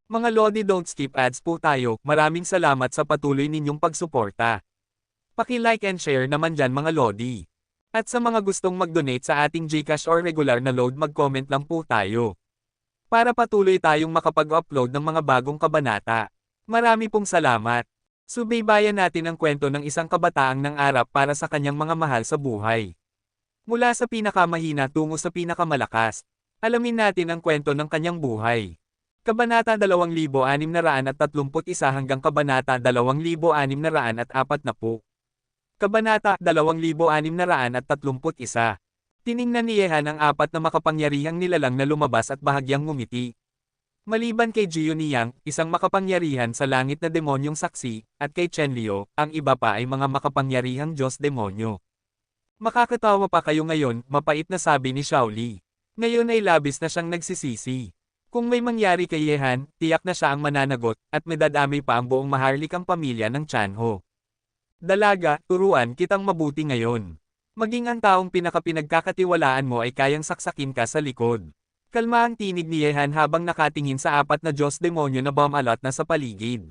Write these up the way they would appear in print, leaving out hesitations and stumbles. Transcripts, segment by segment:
Mga Lodi, don't skip ads po tayo, maraming salamat sa patuloy ninyong pagsuporta. Paki-like and share naman dyan mga Lodi. At sa mga gustong mag-donate sa ating GCash or regular na load, mag-comment lang po tayo. Para patuloy tayong makapag-upload ng mga bagong kabanata. Marami pong salamat. Subaybayan natin ang kwento ng isang kabataang nangarap para sa kanyang mga mahal sa buhay. Mula sa pinakamahina tungo sa pinakamalakas. Alamin natin ang kwento ng kanyang buhay. Kabanata 2631 hanggang Kabanata 2640. Kabanata 2631. Tiningnan ni Yehan ang apat na makapangyarihang nilalang na lumabas at bahagyang ngumiti. Maliban kay Jiyo Niyang, isang makapangyarihan sa langit na demonyong saksi, at kay Chenlio, ang iba pa ay mga makapangyarihang Diyos-demonyo. Makakatawa pa kayo ngayon, mapait na sabi ni Shaoli. Ngayon ay labis na siyang nagsisisi. Kung may mangyari kay Yehan, tiyak na siya ang mananagot, at medadami pa ang buong maharlikang pamilya ng Chanho. Dalaga, turuan kitang mabuti ngayon. Maging ang taong pinagkakatiwalaan mo ay kayang saksakin ka sa likod. Kalma ang tinig ni Yehan habang nakatingin sa apat na Diyos-demonyo na bumalot na sa paligid.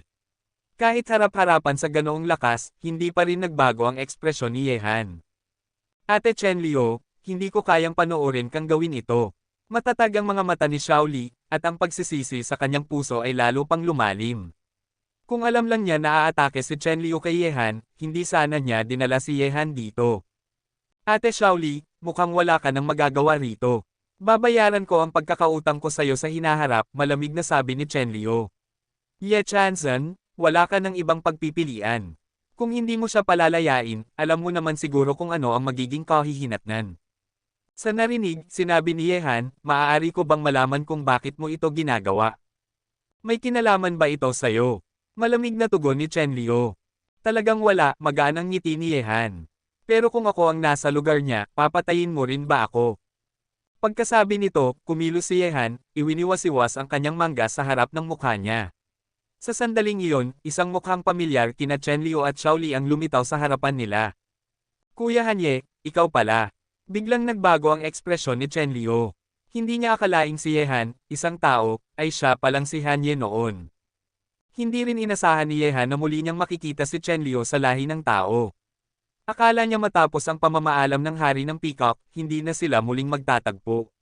Kahit harap-harapan sa ganoong lakas, hindi pa rin nagbago ang ekspresyon ni Yehan. Ate Chenlio, hindi ko kayang panoorin kang gawin ito. Matatag ang mga mata ni Shaoli, at ang pagsisisi sa kanyang puso ay lalo pang lumalim. Kung alam lang niya na aatake si Chenlio kay Yehan, hindi sana niya dinala si Yehan dito. Ate Shaoli, mukhang wala ka nang magagawa rito. Babayaran ko ang pagkakautang ko sa'yo sa hinaharap, malamig na sabi ni Chenlio. Ye Chanson, wala ka ng ibang pagpipilian. Kung hindi mo siya palalayain, alam mo naman siguro kung ano ang magiging kahihinatnan. Sa narinig, sinabi ni Yehan, maaari ko bang malaman kung bakit mo ito ginagawa? May kinalaman ba ito sa'yo? Malamig na tugon ni Chenlio. Talagang wala, magaan ang ngiti ni Yehan. Pero kung ako ang nasa lugar niya, papatayin mo rin ba ako? Pagkasabi nito, kumilos si Yehan, iwiniwas-iwas ang kanyang mangga sa harap ng mukha niya. Sa sandaling iyon, isang mukhang pamilyar kina Chenlio at Shaoli ang lumitaw sa harapan nila. Kuya Hanye, ikaw pala. Biglang nagbago ang ekspresyon ni Chenlio. Hindi niya akalaing si Yehan, isang tao, ay siya palang si Hanye noon. Hindi rin inasahan ni Yehan na muli niyang makikita si Chenlio sa lahi ng tao. Akala niya matapos ang pamamaalam ng hari ng Peacock, hindi na sila muling magtatagpo.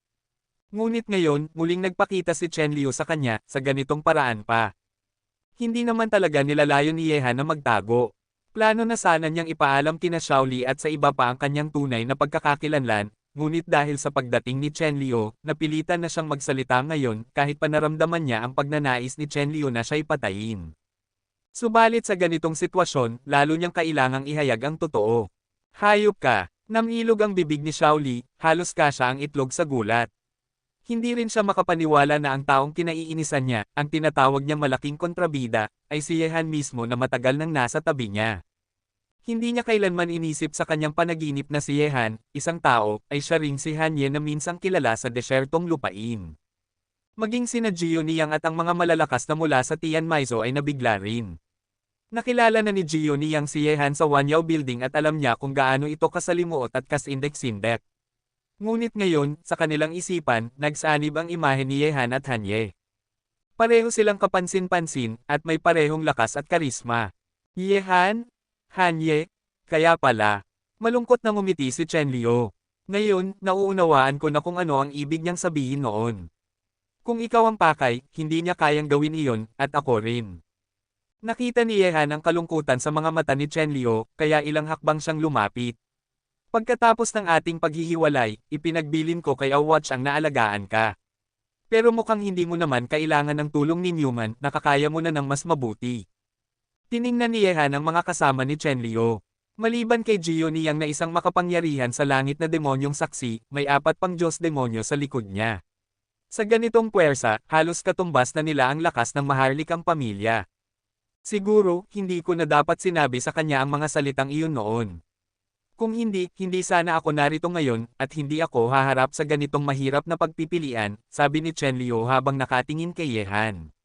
Ngunit ngayon, muling nagpakita si Chenlio sa kanya, sa ganitong paraan pa. Hindi naman talaga nilalayon ni Yehan na magtago. Plano na sana niyang ipaalam kina Shaoli at sa iba pa ang kanyang tunay na pagkakakilanlan, ngunit dahil sa pagdating ni Chenlio, napilitan na siyang magsalita ngayon kahit panaramdaman niya ang pagnanais ni Chenlio na siya'y patayin. Subalit sa ganitong sitwasyon, lalo niyang kailangang ihayag ang totoo. Hayop ka! Namilog ang bibig ni Shaoli, halos kasya ang itlog sa gulat. Hindi rin siya makapaniwala na ang taong kinaiinisan niya, ang tinatawag niya malaking kontrabida, ay si Yehan mismo na matagal nang nasa tabi niya. Hindi niya kailanman inisip sa kanyang panaginip na si Yehan, isang tao, ay siya ring si Hanye na minsang kilala sa desyertong lupain. Maging sina Jiyo Niyang at ang mga malalakas na mula sa Tian Maizo ay nabigla rin. Nakilala na ni Jiyo Niyang si Yehan sa Wanyao Building at alam niya kung gaano ito kasalimuot at kasindek-sindek. Ngunit ngayon, sa kanilang isipan, nagsanib ang imahe ni Yehan at Hanye. Pareho silang kapansin-pansin, at may parehong lakas at karisma. Yehan? Hanye? Kaya pala. Malungkot na ngumiti si Chenlio. Ngayon, nauunawaan ko na kung ano ang ibig niyang sabihin noon. Kung ikaw ang pakay, hindi niya kayang gawin iyon, at ako rin. Nakita ni Yehan ang kalungkutan sa mga mata ni Chenlio, kaya ilang hakbang siyang lumapit. Pagkatapos ng ating paghihiwalay, ipinagbilin ko kay Awatch ang naalagaan ka. Pero mukhang hindi mo naman kailangan ng tulong ni Newman, nakakaya mo na ng mas mabuti. Tiningnan ni Yehan ang mga kasama ni Chenlio. Maliban kay Jiyo Niyang na isang makapangyarihan sa langit na demonyong saksi, may apat pang Diyos-demonyo sa likod niya. Sa ganitong puwersa, halos katumbas na nila ang lakas ng maharlikang pamilya. Siguro, hindi ko na dapat sinabi sa kanya ang mga salitang iyon noon. Kung hindi, hindi sana ako narito ngayon, at hindi ako haharap sa ganitong mahirap na pagpipilian, sabi ni Chenlio habang nakatingin kay Yehan.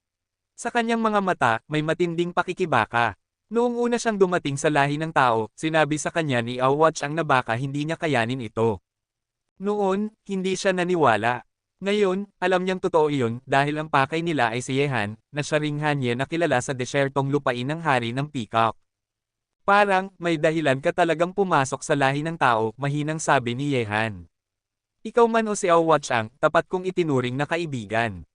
Sa kanyang mga mata, may matinding pakikibaka. Noong una siyang dumating sa lahi ng tao, sinabi sa kanya ni Awatch ang na baka hindi niya kayanin ito. Noon, hindi siya naniwala. Ngayon, alam niyang totoo iyon dahil ang pakay nila ay si Yehan, na siya ring Hanye na kilala sa desyertong lupain ng hari ng Peacock. Parang, may dahilan ka talagang pumasok sa lahi ng tao, mahinang sabi ni Yehan. Ikaw man o si Awatchang, tapat kong itinuring na kaibigan.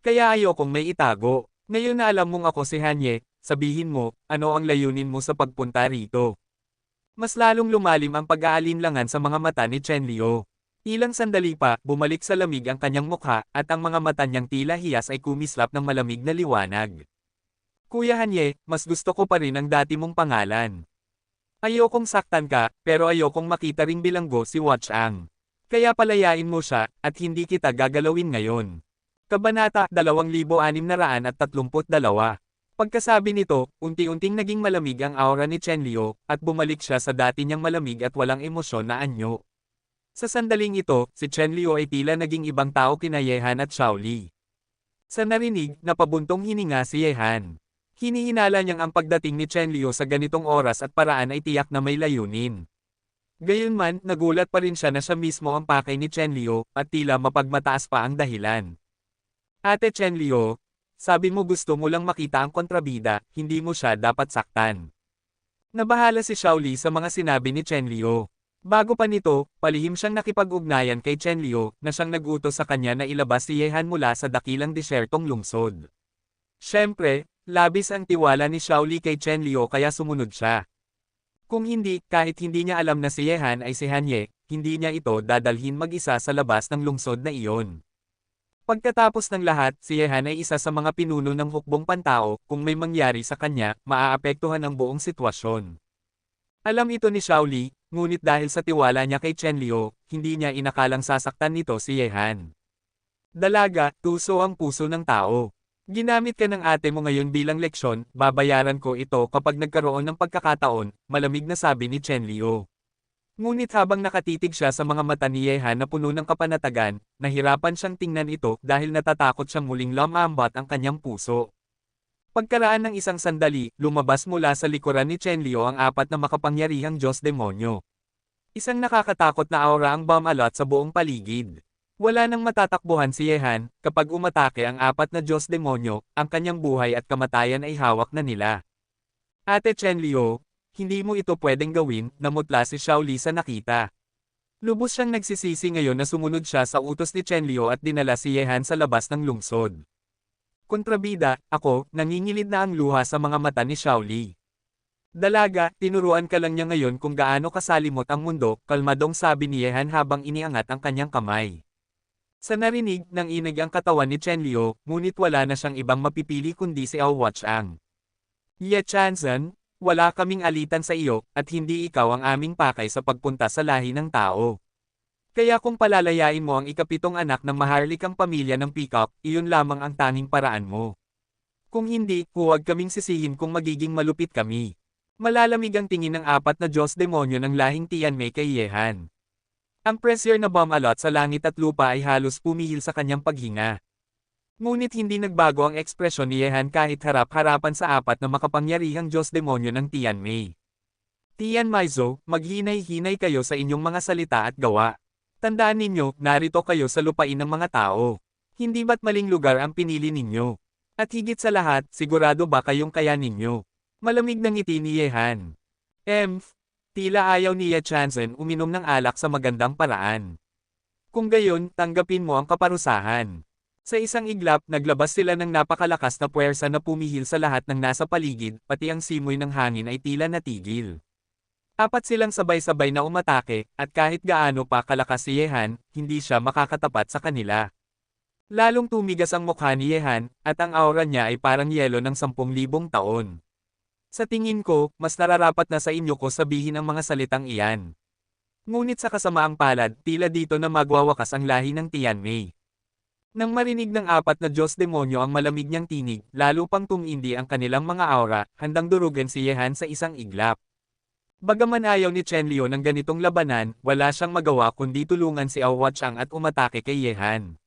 Kaya ayokong may itago. Ngayon na alam mong ako si Hanye, sabihin mo, ano ang layunin mo sa pagpunta rito? Mas lalong lumalim ang pag-aalinlangan sa mga mata ni Chenlio. Ilang sandali pa, bumalik sa lamig ang kanyang mukha, at ang mga mata niyang tila hiyas ay kumislap ng malamig na liwanag. Kuya Hanye, mas gusto ko pa rin ang dati mong pangalan. Ayokong saktan ka, pero ayokong makita ring bilanggo si Watchang. Kaya palayain mo siya, at hindi kita gagalawin ngayon. Kabanata 2632. Pagkasabi nito, unti-unting naging malamig ang aura ni Chenlio, at bumalik siya sa dati niyang malamig at walang emosyon na anyo. Sa sandaling ito, si Chenlio ay tila naging ibang tao kina Yehan at Shaoli. Sa narinig, napabuntong hininga si Yehan. Hinihinala niyang ang pagdating ni Chenlio sa ganitong oras at paraan ay tiyak na may layunin. Gayunman, nagulat pa rin siya na siya mismo ang pakay ni Chenlio, at tila mapagmataas pa ang dahilan. Ate Chenlio, sabi mo gusto mo lang makita ang kontrabida, hindi mo siya dapat saktan. Nabahala si Shaoli sa mga sinabi ni Chenlio. Bago pa nito, palihim siyang nakipag-ugnayan kay Chenlio, na siyang nag-utos sa kanya na ilabas si Yehan mula sa dakilang desyertong lungsod. Siyempre, labis ang tiwala ni Shaoli kay Chenlio kaya sumunod siya. Kung hindi, kahit hindi niya alam na si Yehan ay si Hanye, hindi niya ito dadalhin mag-isa sa labas ng lungsod na iyon. Pagkatapos ng lahat, si Yehan ay isa sa mga pinuno ng hukbong pantao, kung may mangyari sa kanya, maaapektuhan ang buong sitwasyon. Alam ito ni Shaoli, ngunit dahil sa tiwala niya kay Chenlio, hindi niya inakalang sasaktan nito si Yehan. Dalaga, tuso ang puso ng tao. Ginamit ka ng ate mo ngayon bilang leksyon, babayaran ko ito kapag nagkaroon ng pagkakataon, malamig na sabi ni Chenlio. Ngunit habang nakatitig siya sa mga mata ni Yehan na puno ng kapanatagan, nahirapan siyang tingnan ito dahil natatakot siyang muling lumambat ang kanyang puso. Pagkaraan ng isang sandali, lumabas mula sa likuran ni Chenlio ang apat na makapangyarihang Diyos-demonyo. Isang nakakatakot na aura ang bumalot sa buong paligid. Wala nang matatakbuhan si Yehan, kapag umatake ang apat na Diyos-demonyo, ang kanyang buhay at kamatayan ay hawak na nila. Ate Chenlio, hindi mo ito pwedeng gawin, namutla si Shaoli sa nakita. Lubos siyang nagsisisi ngayon na sumunod siya sa utos ni Chenlio at dinala si Yehan sa labas ng lungsod. Kontrabida, ako, nangingilid na ang luha sa mga mata ni Shaoli. Dalaga, tinuruan ka lang niya ngayon kung gaano kasalimot ang mundo, kalmadong sabi ni Yehan habang iniangat ang kanyang kamay. Sa narinig, nang inig ang katawan ni Chenlio, ngunit wala na siyang ibang mapipili kundi si Awatchang. Ye Chanzen, wala kaming alitan sa iyo, at hindi ikaw ang aming pakay sa pagpunta sa lahi ng tao. Kaya kung palalayain mo ang ikapitong anak ng maharlikang pamilya ng Peacock, iyon lamang ang tanging paraan mo. Kung hindi, huwag kaming sisihin kung magiging malupit kami. Malalamig ang tingin ng apat na Diyos-demonyo ng lahing Tianmei kay Yehan. Ang pressure na bumalot sa langit at lupa ay halos pumihil sa kanyang paghinga. Ngunit hindi nagbago ang ekspresyon ni Yehan kahit harap-harapan sa apat na makapangyarihang Diyos-demonyo ng Tianmei. Tianmaizo, maghinay-hinay kayo sa inyong mga salita at gawa. Tandaan ninyo, narito kayo sa lupain ng mga tao. Hindi ba't maling lugar ang pinili ninyo? At higit sa lahat, sigurado ba kayong kaya ninyo? Malamig na ngiti ni Yehan. Tila ayaw ni Ye Chanzen uminom ng alak sa magandang paraan. Kung gayon, tanggapin mo ang kaparusahan. Sa isang iglap, naglabas sila ng napakalakas na puwersa na pumihil sa lahat ng nasa paligid, pati ang simoy ng hangin ay tila natigil. Apat silang sabay-sabay na umatake, at kahit gaano pa kalakas si Yehan, hindi siya makakatapat sa kanila. Lalong tumigas ang mukha ni Yehan, at ang aura niya ay parang yelo ng 10,000 taon. Sa tingin ko, mas nararapat na sa inyo ko sabihin ang mga salitang iyan. Ngunit sa kasamaang palad, tila dito na magwawakas ang lahi ng Tianmei. Nang marinig ng apat na Diyos-demonyo ang malamig niyang tinig, lalo pang tumindi ang kanilang mga aura, handang durugan si Yehan sa isang iglap. Bagaman ayaw ni Chenlio ng ganitong labanan, wala siyang magawa kundi tulungan si Awatchang at umatake kay Yehan.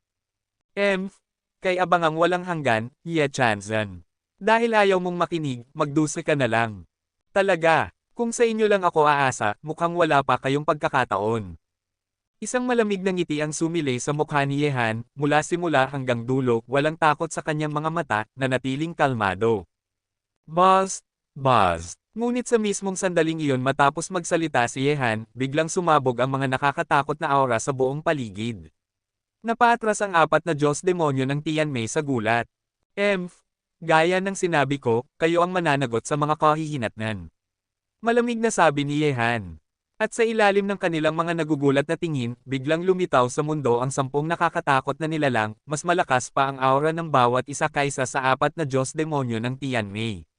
Kay abangang walang hanggan, Ye Chanzen. Dahil ayaw mong makinig, magdusa ka na lang. Talaga, kung sa inyo lang ako aasa, mukhang wala pa kayong pagkakataon. Isang malamig na ngiti ang sumilay sa mukha ni Yehan, mula simula hanggang dulo, walang takot sa kanyang mga mata, na natiling kalmado. Buzz! Buzz! Ngunit sa mismong sandaling iyon matapos magsalita si Yehan, biglang sumabog ang mga nakakatakot na aura sa buong paligid. Napaatras ang apat na Diyos demonyo ng Tianmei sa gulat. Gaya ng sinabi ko, kayo ang mananagot sa mga kahihinatnan. Malamig na sabi ni Yehan. At sa ilalim ng kanilang mga nagugulat na tingin, biglang lumitaw sa mundo ang 10 nakakatakot na nilalang, mas malakas pa ang aura ng bawat isa kaysa sa apat na Diyos demonyo ng Tianmei.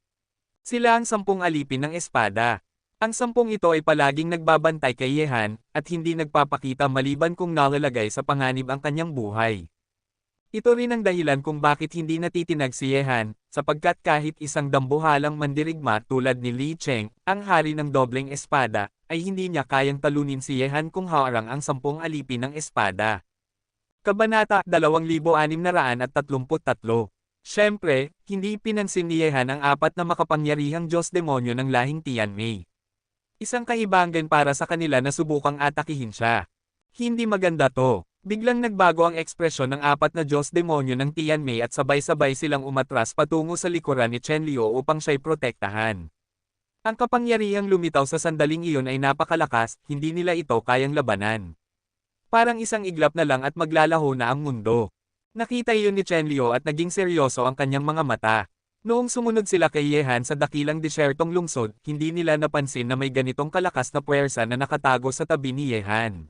Sila ang 10 alipin ng espada. Ang 10 ito ay palaging nagbabantay kay Yehan, at hindi nagpapakita maliban kung nalalagay sa panganib ang kanyang buhay. Ito rin ang dahilan kung bakit hindi natitinag si Yehan, sapagkat kahit isang dambuhalang mandirigma tulad ni Li Cheng, ang hari ng dobleng espada, ay hindi niya kayang talunin si Yehan kung haarang ang 10 alipin ng espada. Kabanata 2633. Siyempre, hindi pinansin ni Yehan ang apat na makapangyarihang Diyos demonyo ng lahing Tianmei. Isang kaibangan para sa kanila na subukang atakihin siya. Hindi maganda to. Biglang nagbago ang ekspresyon ng apat na Diyos demonyo ng Tianmei at sabay-sabay silang umatras patungo sa likuran ni Chen Liu upang siya'y protektahan. Ang kapangyarihang lumitaw sa sandaling iyon ay napakalakas, hindi nila ito kayang labanan. Parang isang iglap na lang at maglalaho na ang mundo. Nakita iyon ni Chen Liu at naging seryoso ang kanyang mga mata. Noong sumunod sila kay Yehan sa dakilang desyertong lungsod, hindi nila napansin na may ganitong kalakas na puwersa na nakatago sa tabi ni Yehan.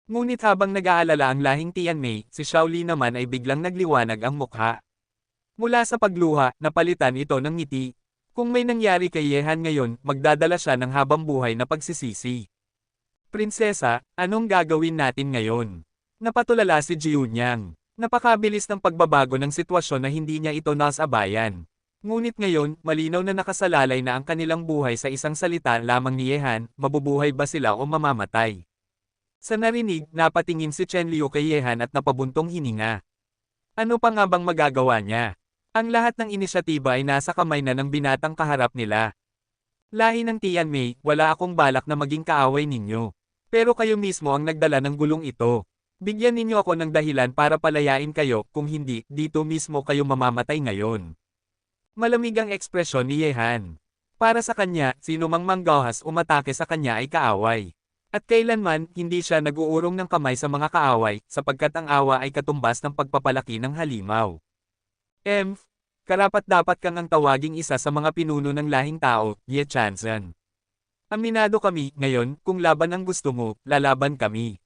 Ngunit habang nag-aalala ang lahing Tianmei, si Shaoli naman ay biglang nagliwanag ang mukha. Mula sa pagluha, napalitan ito ng ngiti. Kung may nangyari kay Yehan ngayon, magdadala siya ng habang buhay na pagsisisi. Prinsesa, anong gagawin natin ngayon? Napatulala si Jiunyang. Napakabilis ng pagbabago ng sitwasyon na hindi niya ito nasabayan. Ngunit ngayon, malinaw na nakasalalay na ang kanilang buhay sa isang salita lamang ni Yehan, mabubuhay ba sila o mamamatay? Sa narinig, napatingin si Chen Liu kay Yehan at napabuntong hininga. Ano pa nga bang magagawa niya? Ang lahat ng inisyatiba ay nasa kamay na ng binatang kaharap nila. Lahi ng Tianmei, wala akong balak na maging kaaway ninyo. Pero kayo mismo ang nagdala ng gulong ito. Bigyan ninyo ako ng dahilan para palayain kayo, kung hindi, dito mismo kayo mamamatay ngayon. Malamig ang ekspresyon ni Yehan. Para sa kanya, sino mang manggahas umatake sa kanya ay kaaway. At kailanman, hindi siya nag-uurong ng kamay sa mga kaaway, sapagkat ang awa ay katumbas ng pagpapalaki ng halimaw. Karapat-dapat kang ang tawaging isa sa mga pinuno ng lahing tao, Ye Chanzan. Aminado kami, ngayon, kung laban ang gusto mo, lalaban kami.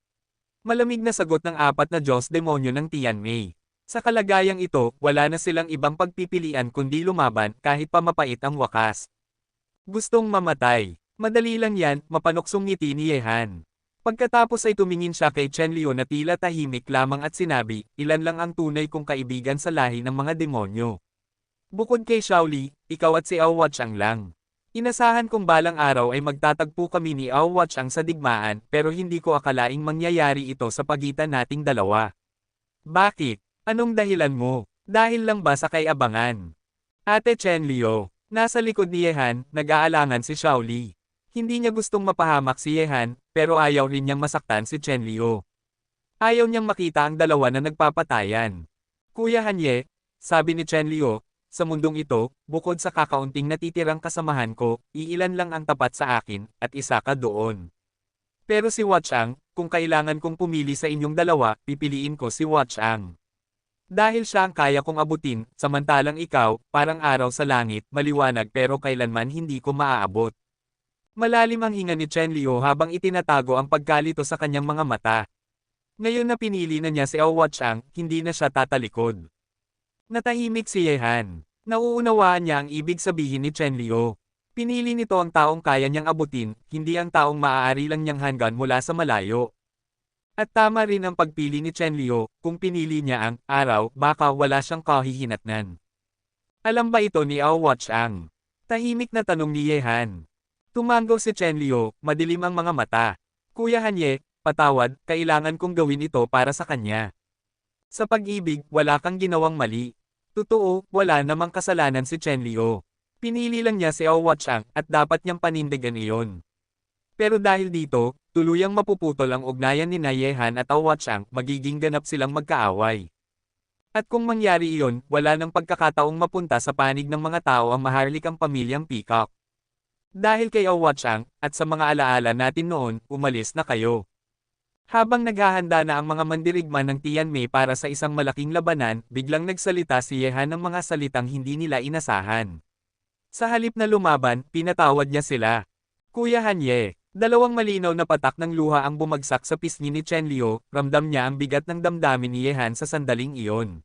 Malamig na sagot ng apat na Diyos demonyo ng Tianmei. Sa kalagayang ito, wala na silang ibang pagpipilian kundi lumaban, kahit pa mapait ang wakas. Gustong mamatay. Madali lang yan, mapanuksong ngiti ni Yehan. Pagkatapos ay tumingin siya kay Chen Liu na tila tahimik lamang at sinabi, ilan lang ang tunay kong kaibigan sa lahi ng mga demonyo. Bukod kay Shaoli, ikaw at si Ao Wachang lang. Inasahan kong balang araw ay magtatagpo kami ni Ao Wachang sa digmaan, pero hindi ko akalaing mangyayari ito sa pagitan nating dalawa. Bakit? Anong dahilan mo? Dahil lang ba sa kay-abangan? Ate Chen Liu, nasa likod ni Yehan, nag-aalangan si Shaoli. Hindi niya gustong mapahamak si Yehan, pero ayaw rin niyang masaktan si Chen Liu. Ayaw niyang makita ang dalawa na nagpapatayan. Kuya Hanye, sabi ni Chen Liu, sa mundong ito, bukod sa kakaunting natitirang kasamahan ko, iilan lang ang tapat sa akin, at isa ka doon. Pero si Wachang, kung kailangan kong pumili sa inyong dalawa, pipiliin ko si Wachang. Dahil siya ang kaya kong abutin, samantalang ikaw, parang araw sa langit, maliwanag pero kailanman hindi ko maaabot. Malalim ang hinga ni Chen Liu habang itinatago ang pagkalito sa kanyang mga mata. Ngayon na pinili na niya si Ao Wachang, hindi na siya tatalikod. Natahimik si Yehan. Nauunawaan niya ang ibig sabihin ni Chen Liu. Pinili nito ang taong kaya niyang abutin, hindi ang taong maaari lang niyang hanggan mula sa malayo. At tama rin ang pagpili ni Chen Liu, kung pinili niya ang araw, baka wala siyang kahihinatnan. Alam ba ito ni Ao Wachang? Tahimik na tanong ni Yehan. Tumango si Chen Liu, madilim ang mga mata. Kuya Hanye, patawad, kailangan kong gawin ito para sa kanya. Sa pag-ibig, wala kang ginawang mali. Totoo, wala namang kasalanan si Chen Liu. Pinili lang niya si Ao Wachang, at dapat niyang panindigan iyon. Pero dahil dito, tuluyang mapuputol ang ugnayan ni Yehan at Awatchang, magiging ganap silang magkaaway. At kung mangyari iyon, wala nang pagkakataong mapunta sa panig ng mga tao ang maharlikang pamilyang Peacock. Dahil kay Awatchang, at sa mga alaala natin noon, umalis na kayo. Habang naghahanda na ang mga mandirigma ng Tianmei para sa isang malaking labanan, biglang nagsalita si Yehan ng mga salitang hindi nila inasahan. Sa halip na lumaban, pinatawad niya sila. Kuya Hanye, dalawang malinaw na patak ng luha ang bumagsak sa pisngi ni Chen Liu, ramdam niya ang bigat ng damdamin ni Yehan sa sandaling iyon.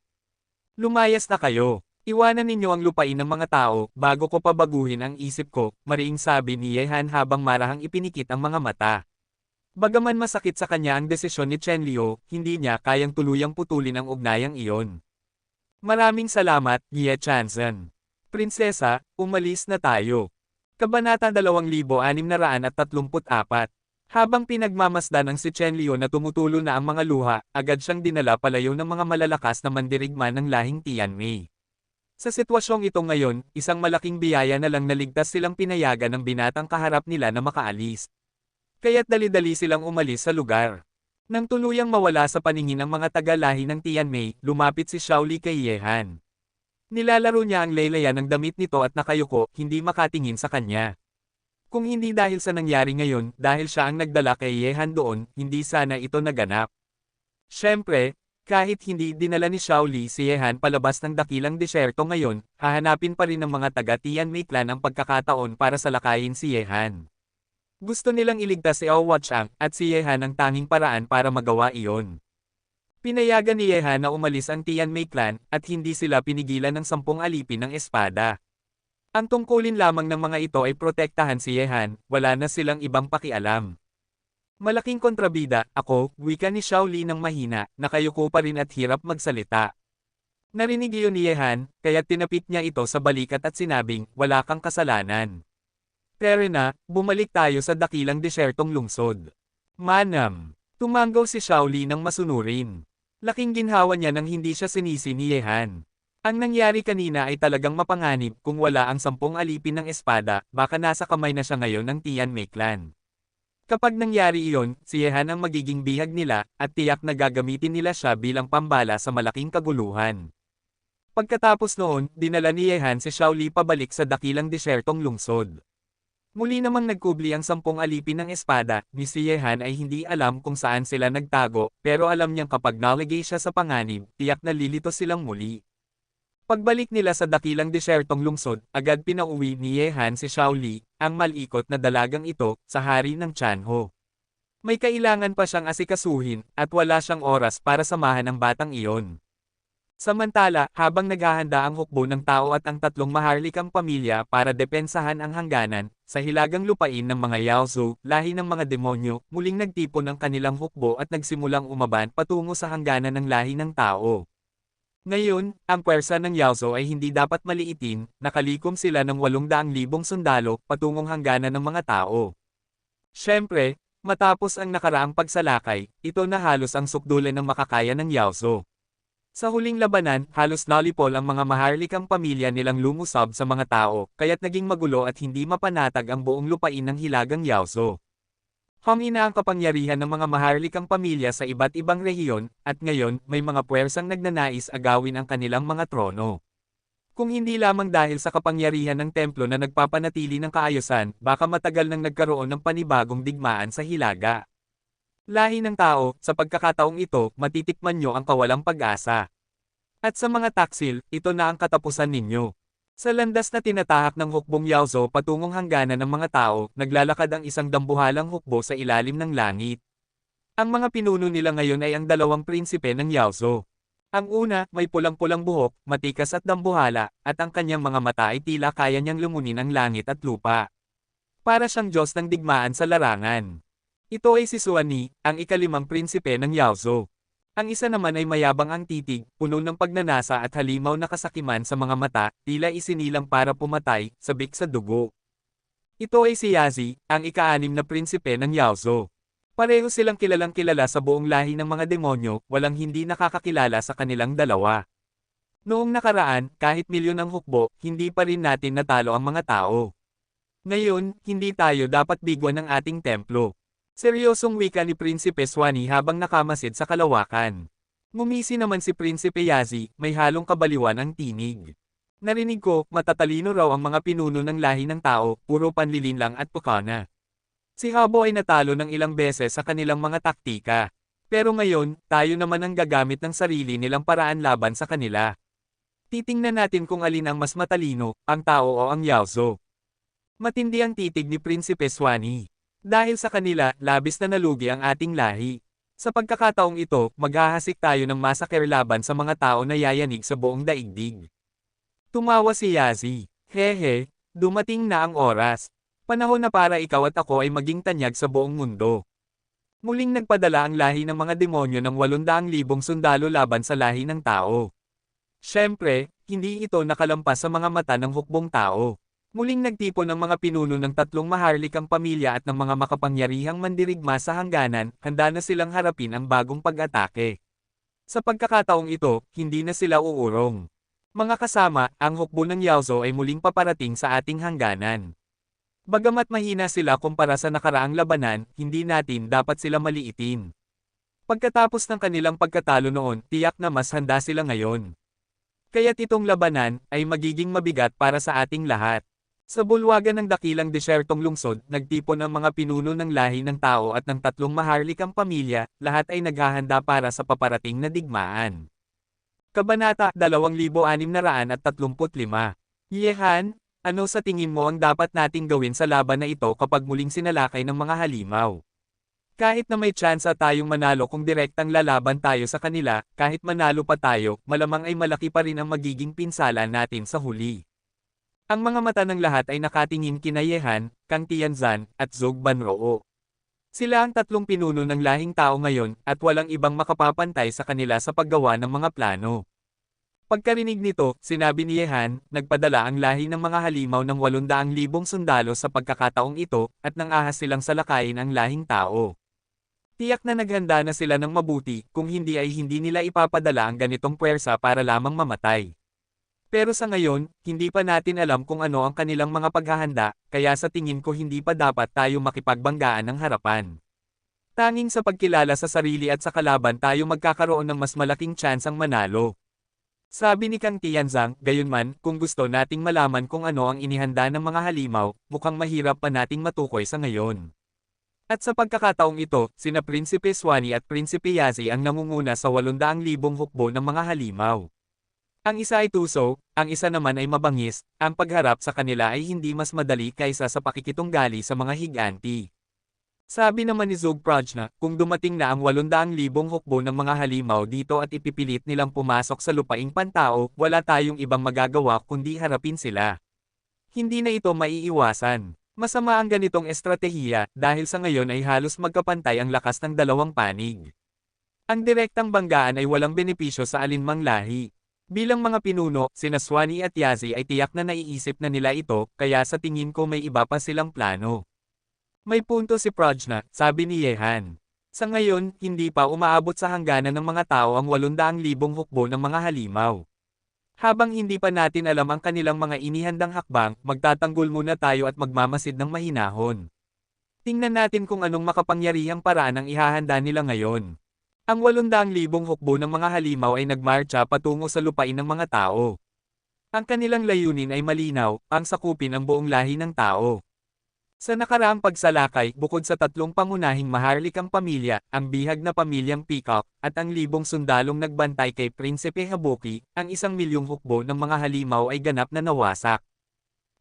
Lumayas na kayo. Iwanan ninyo ang lupain ng mga tao, bago ko pabaguhin ang isip ko, mariing sabi ni Yehan habang marahang ipinikit ang mga mata. Bagaman masakit sa kanya ang desisyon ni Chen Liu, hindi niya kayang tuluyang putulin ang ugnayang iyon. Maraming salamat, Ye Chanzen. Prinsesa, umalis na tayo. Kabanata 2634. Habang pinagmamasdan ng si Chen Liu na tumutulo na ang mga luha, agad siyang dinala palayo ng mga malalakas na mandirigma ng lahing Tianmei. Sa sitwasyong ito ngayon, isang malaking biyaya na lang naligtas silang pinayagan ng binatang kaharap nila na makaalis. Kaya't dali-dali silang umalis sa lugar. Nang tuluyang mawala sa paningin ang mga taga-lahi ng Tianmei, lumapit si Shaoli kay Yehan. Nilalaro niya ang laylayan ng damit nito at nakayuko, hindi makatingin sa kanya. Kung hindi dahil sa nangyari ngayon, dahil siya ang nagdala kay Yehan doon, hindi sana ito naganap. Siyempre, kahit hindi dinala ni Shaoli si Yehan palabas ng dakilang disyerto ngayon, hahanapin pa rin ng mga taga-Tianmei clan ang pagkakataon para salakayin si Yehan. Gusto nilang iligtas si Awatchang at si Yehan ang tanging paraan para magawa iyon. Pinayagan ni Yehan na umalis ang Tianmei clan at hindi sila pinigilan ng 10 alipin ng espada. Ang tungkulin lamang ng mga ito ay protektahan si Yehan, wala na silang ibang pakialam. Malaking kontrabida, ako, wika ni Shaoli ng mahina, nakayuko pa rin at hirap magsalita. Narinig iyon ni Yehan, kaya tinapit niya ito sa balikat at sinabing, wala kang kasalanan. Pero na, bumalik tayo sa dakilang desyertong lungsod. Manam. Tumanggaw si Shaoli ng masunurin. Laking ginhawa niya nang hindi siya sinisi ni Yehan. Ang nangyari kanina ay talagang mapanganib kung wala ang 10 alipin ng espada, baka nasa kamay na siya ngayon ng Tianmei clan. Kapag nangyari iyon, si Yehan ang magiging bihag nila, at tiyak na gagamitin nila siya bilang pambala sa malaking kaguluhan. Pagkatapos noon, dinala ni Yehan si Shaoli pabalik sa dakilang desyertong lungsod. Muli namang nagkubli ang 10 alipin ng espada, ni si Yehan ay hindi alam kung saan sila nagtago, pero alam niyang kapag nalagay siya sa panganib, tiyak na lilito silang muli. Pagbalik nila sa dakilang desyertong lungsod, agad pinauwi ni Yehan si Shaoli, ang malikot na dalagang ito, sa hari ng Chanho. May kailangan pa siyang asikasuhin, at wala siyang oras para samahan ang batang iyon. Samantala, habang naghahanda ang hukbo ng tao at ang 3 maharlikang pamilya para depensahan ang hangganan, sa hilagang lupain ng mga Yaozu, lahi ng mga demonyo, muling nagtipon ang kanilang hukbo at nagsimulang umaban patungo sa hangganan ng lahi ng tao. Ngayon, ang pwersa ng Yaozu ay hindi dapat maliitin, nakalikom sila ng 800,000 sundalo patungong hangganan ng mga tao. Siyempre, matapos ang nakaraang pagsalakay, ito na halos ang sukdulan ng makakaya ng Yaozu. Sa huling labanan, halos nalipol ang mga maharlikang pamilya nilang lumusab sa mga tao, kaya't naging magulo at hindi mapanatag ang buong lupain ng hilagang Yaozu. Humina ang kapangyarihan ng mga maharlikang pamilya sa iba't ibang rehiyon, at ngayon, may mga puwersang nagnanais agawin ang kanilang mga trono. Kung hindi lamang dahil sa kapangyarihan ng templo na nagpapanatili ng kaayusan, baka matagal nang nagkaroon ng panibagong digmaan sa hilaga. Lahi ng tao, sa pagkakataong ito, matitikman nyo ang kawalang pag-asa. At sa mga taksil, ito na ang katapusan ninyo. Sa landas na tinatahak ng hukbong Yaozu patungong hangganan ng mga tao, naglalakad ang isang dambuhalang hukbo sa ilalim ng langit. Ang mga pinuno nila ngayon ay ang 2 prinsipe ng Yaozu. Ang una, may pulang-pulang buhok, matikas at dambuhala, at ang kanyang mga mata ay tila kaya niyang lumunin ang langit at lupa. Para siyang Diyos ng digmaan sa larangan. Ito ay si Xuanyi, ang ika-5 prinsipe ng Yaozu. Ang isa naman ay mayabang ang titig, puno ng pagnanasa at halimaw na kasakiman sa mga mata, tila isinilang para pumatay, sabik sa dugo. Ito ay si Yazi, ang ika-6 na prinsipe ng Yaozu. Pareho silang kilalang kilala sa buong lahi ng mga demonyo, walang hindi nakakakilala sa kanilang dalawa. Noong nakaraan, kahit milyon ang hukbo, hindi pa rin natin natalo ang mga tao. Ngayon, hindi tayo dapat bigwan ng ating templo. Seryosong wika ni Prinsipe Swanee habang nakamasid sa kalawakan. Ngumisi naman si Prinsipe Yazi, may halong kabaliwan ang tinig. Narinig ko, matatalino raw ang mga pinuno ng lahi ng tao, puro panlilin lang at pukana. Si Habo ay natalo ng ilang beses sa kanilang mga taktika. Pero ngayon, tayo naman ang gagamit ng sarili nilang paraan laban sa kanila. Titingnan natin kung alin ang mas matalino, ang tao o ang Yaozo. Matindi ang titig ni Prinsipe Swanee. Dahil sa kanila, labis na nalugi ang ating lahi. Sa pagkakataong ito, maghahasik tayo ng massacre laban sa mga tao na yayanig sa buong daigdig. Tumawa si Yazi. Hehe, dumating na ang oras. Panahon na para ikaw at ako ay maging tanyag sa buong mundo. Muling nagpadala ang lahi ng mga demonyo ng 800,000 sundalo laban sa lahi ng tao. Siyempre, hindi ito nakalampas sa mga mata ng hukbong tao. Muling nagtipon ang mga pinuno ng 3 maharlikang pamilya at ng mga makapangyarihang mandirigma sa hangganan, handa na silang harapin ang bagong pag-atake. Sa pagkakataong ito, hindi na sila uurong. Mga kasama, ang hukbo ng Yaozo ay muling paparating sa ating hangganan. Bagamat mahina sila kumpara sa nakaraang labanan, hindi natin dapat sila maliitin. Pagkatapos ng kanilang pagkatalo noon, tiyak na mas handa sila ngayon. Kaya't itong labanan ay magiging mabigat para sa ating lahat. Sa bulwagan ng dakilang desyertong lungsod, nagtipon ang mga pinuno ng lahi ng tao at ng 3 maharlikang pamilya, lahat ay naghahanda para sa paparating na digmaan. Kabanata 2635. Yehan, ano sa tingin mo ang dapat nating gawin sa laban na ito kapag muling sinalakay ng mga halimaw? Kahit na may tsansa tayong manalo kung direktang lalaban tayo sa kanila, kahit manalo pa tayo, malamang ay malaki pa rin ang magiging pinsala natin sa huli. Ang mga mata ng lahat ay nakatingin kina Yehan, Kang Tianzan, at Zhou Banroo. Sila ang 3 pinuno ng lahing tao ngayon, at walang ibang makapapantay sa kanila sa paggawa ng mga plano. Pagkarinig nito, sinabi ni Yehan, nagpadala ang lahi ng mga halimaw ng 800,000 sundalo sa pagkakataong ito, at nang ahas silang salakayin ang lahing tao. Tiyak na naghanda na sila ng mabuti, kung hindi ay hindi nila ipapadala ang ganitong puwersa para lamang mamatay. Pero sa ngayon, hindi pa natin alam kung ano ang kanilang mga paghahanda, kaya sa tingin ko hindi pa dapat tayo makipagbanggaan ng harapan. Tanging sa pagkilala sa sarili at sa kalaban tayo magkakaroon ng mas malaking tsansang manalo. Sabi ni Kang Tianzang, gayunman, kung gusto nating malaman kung ano ang inihanda ng mga halimaw, mukhang mahirap pa nating matukoy sa ngayon. At sa pagkakataong ito, sina Prinsipe Swanee at Prinsipe Yazi ang nangunguna sa 800,000 hukbo ng mga halimaw. Ang isa ay tuso, ang isa naman ay mabangis, ang pagharap sa kanila ay hindi mas madali kaysa sa pakikitunggali sa mga higanti. Sabi naman ni Zhou Prajna, kung dumating na ang 800,000 hukbo ng mga halimaw dito at ipipilit nilang pumasok sa lupaing pantao, wala tayong ibang magagawa kundi harapin sila. Hindi na ito maiiwasan. Masama ang ganitong estratehiya dahil sa ngayon ay halos magkapantay ang lakas ng dalawang panig. Ang direktang banggaan ay walang benepisyo sa alinmang lahi. Bilang mga pinuno, sina Swanee at Yazi ay tiyak na naiisip na nila ito, kaya sa tingin ko may iba pa silang plano. May punto si Prajna, sabi ni Yehan. Sa ngayon, hindi pa umaabot sa hangganan ng mga tao ang 800,000 hukbo ng mga halimaw. Habang hindi pa natin alam ang kanilang mga inihandang hakbang, magtatanggol muna tayo at magmamasid ng mahinahon. Tingnan natin kung anong makapangyarihang paraan ang ihahanda nila ngayon. Ang 800,000 hukbo ng mga halimaw ay nagmarcha patungo sa lupain ng mga tao. Ang kanilang layunin ay malinaw, ang sakupin ang buong lahi ng tao. Sa nakaraang pagsalakay, bukod sa 3 pangunahing maharlikang pamilya, ang bihag na pamilyang Peacock, at ang 1,000 sundalong nagbantay kay Prinsipe Habuki, ang 1,000,000 hukbo ng mga halimaw ay ganap na nawasak.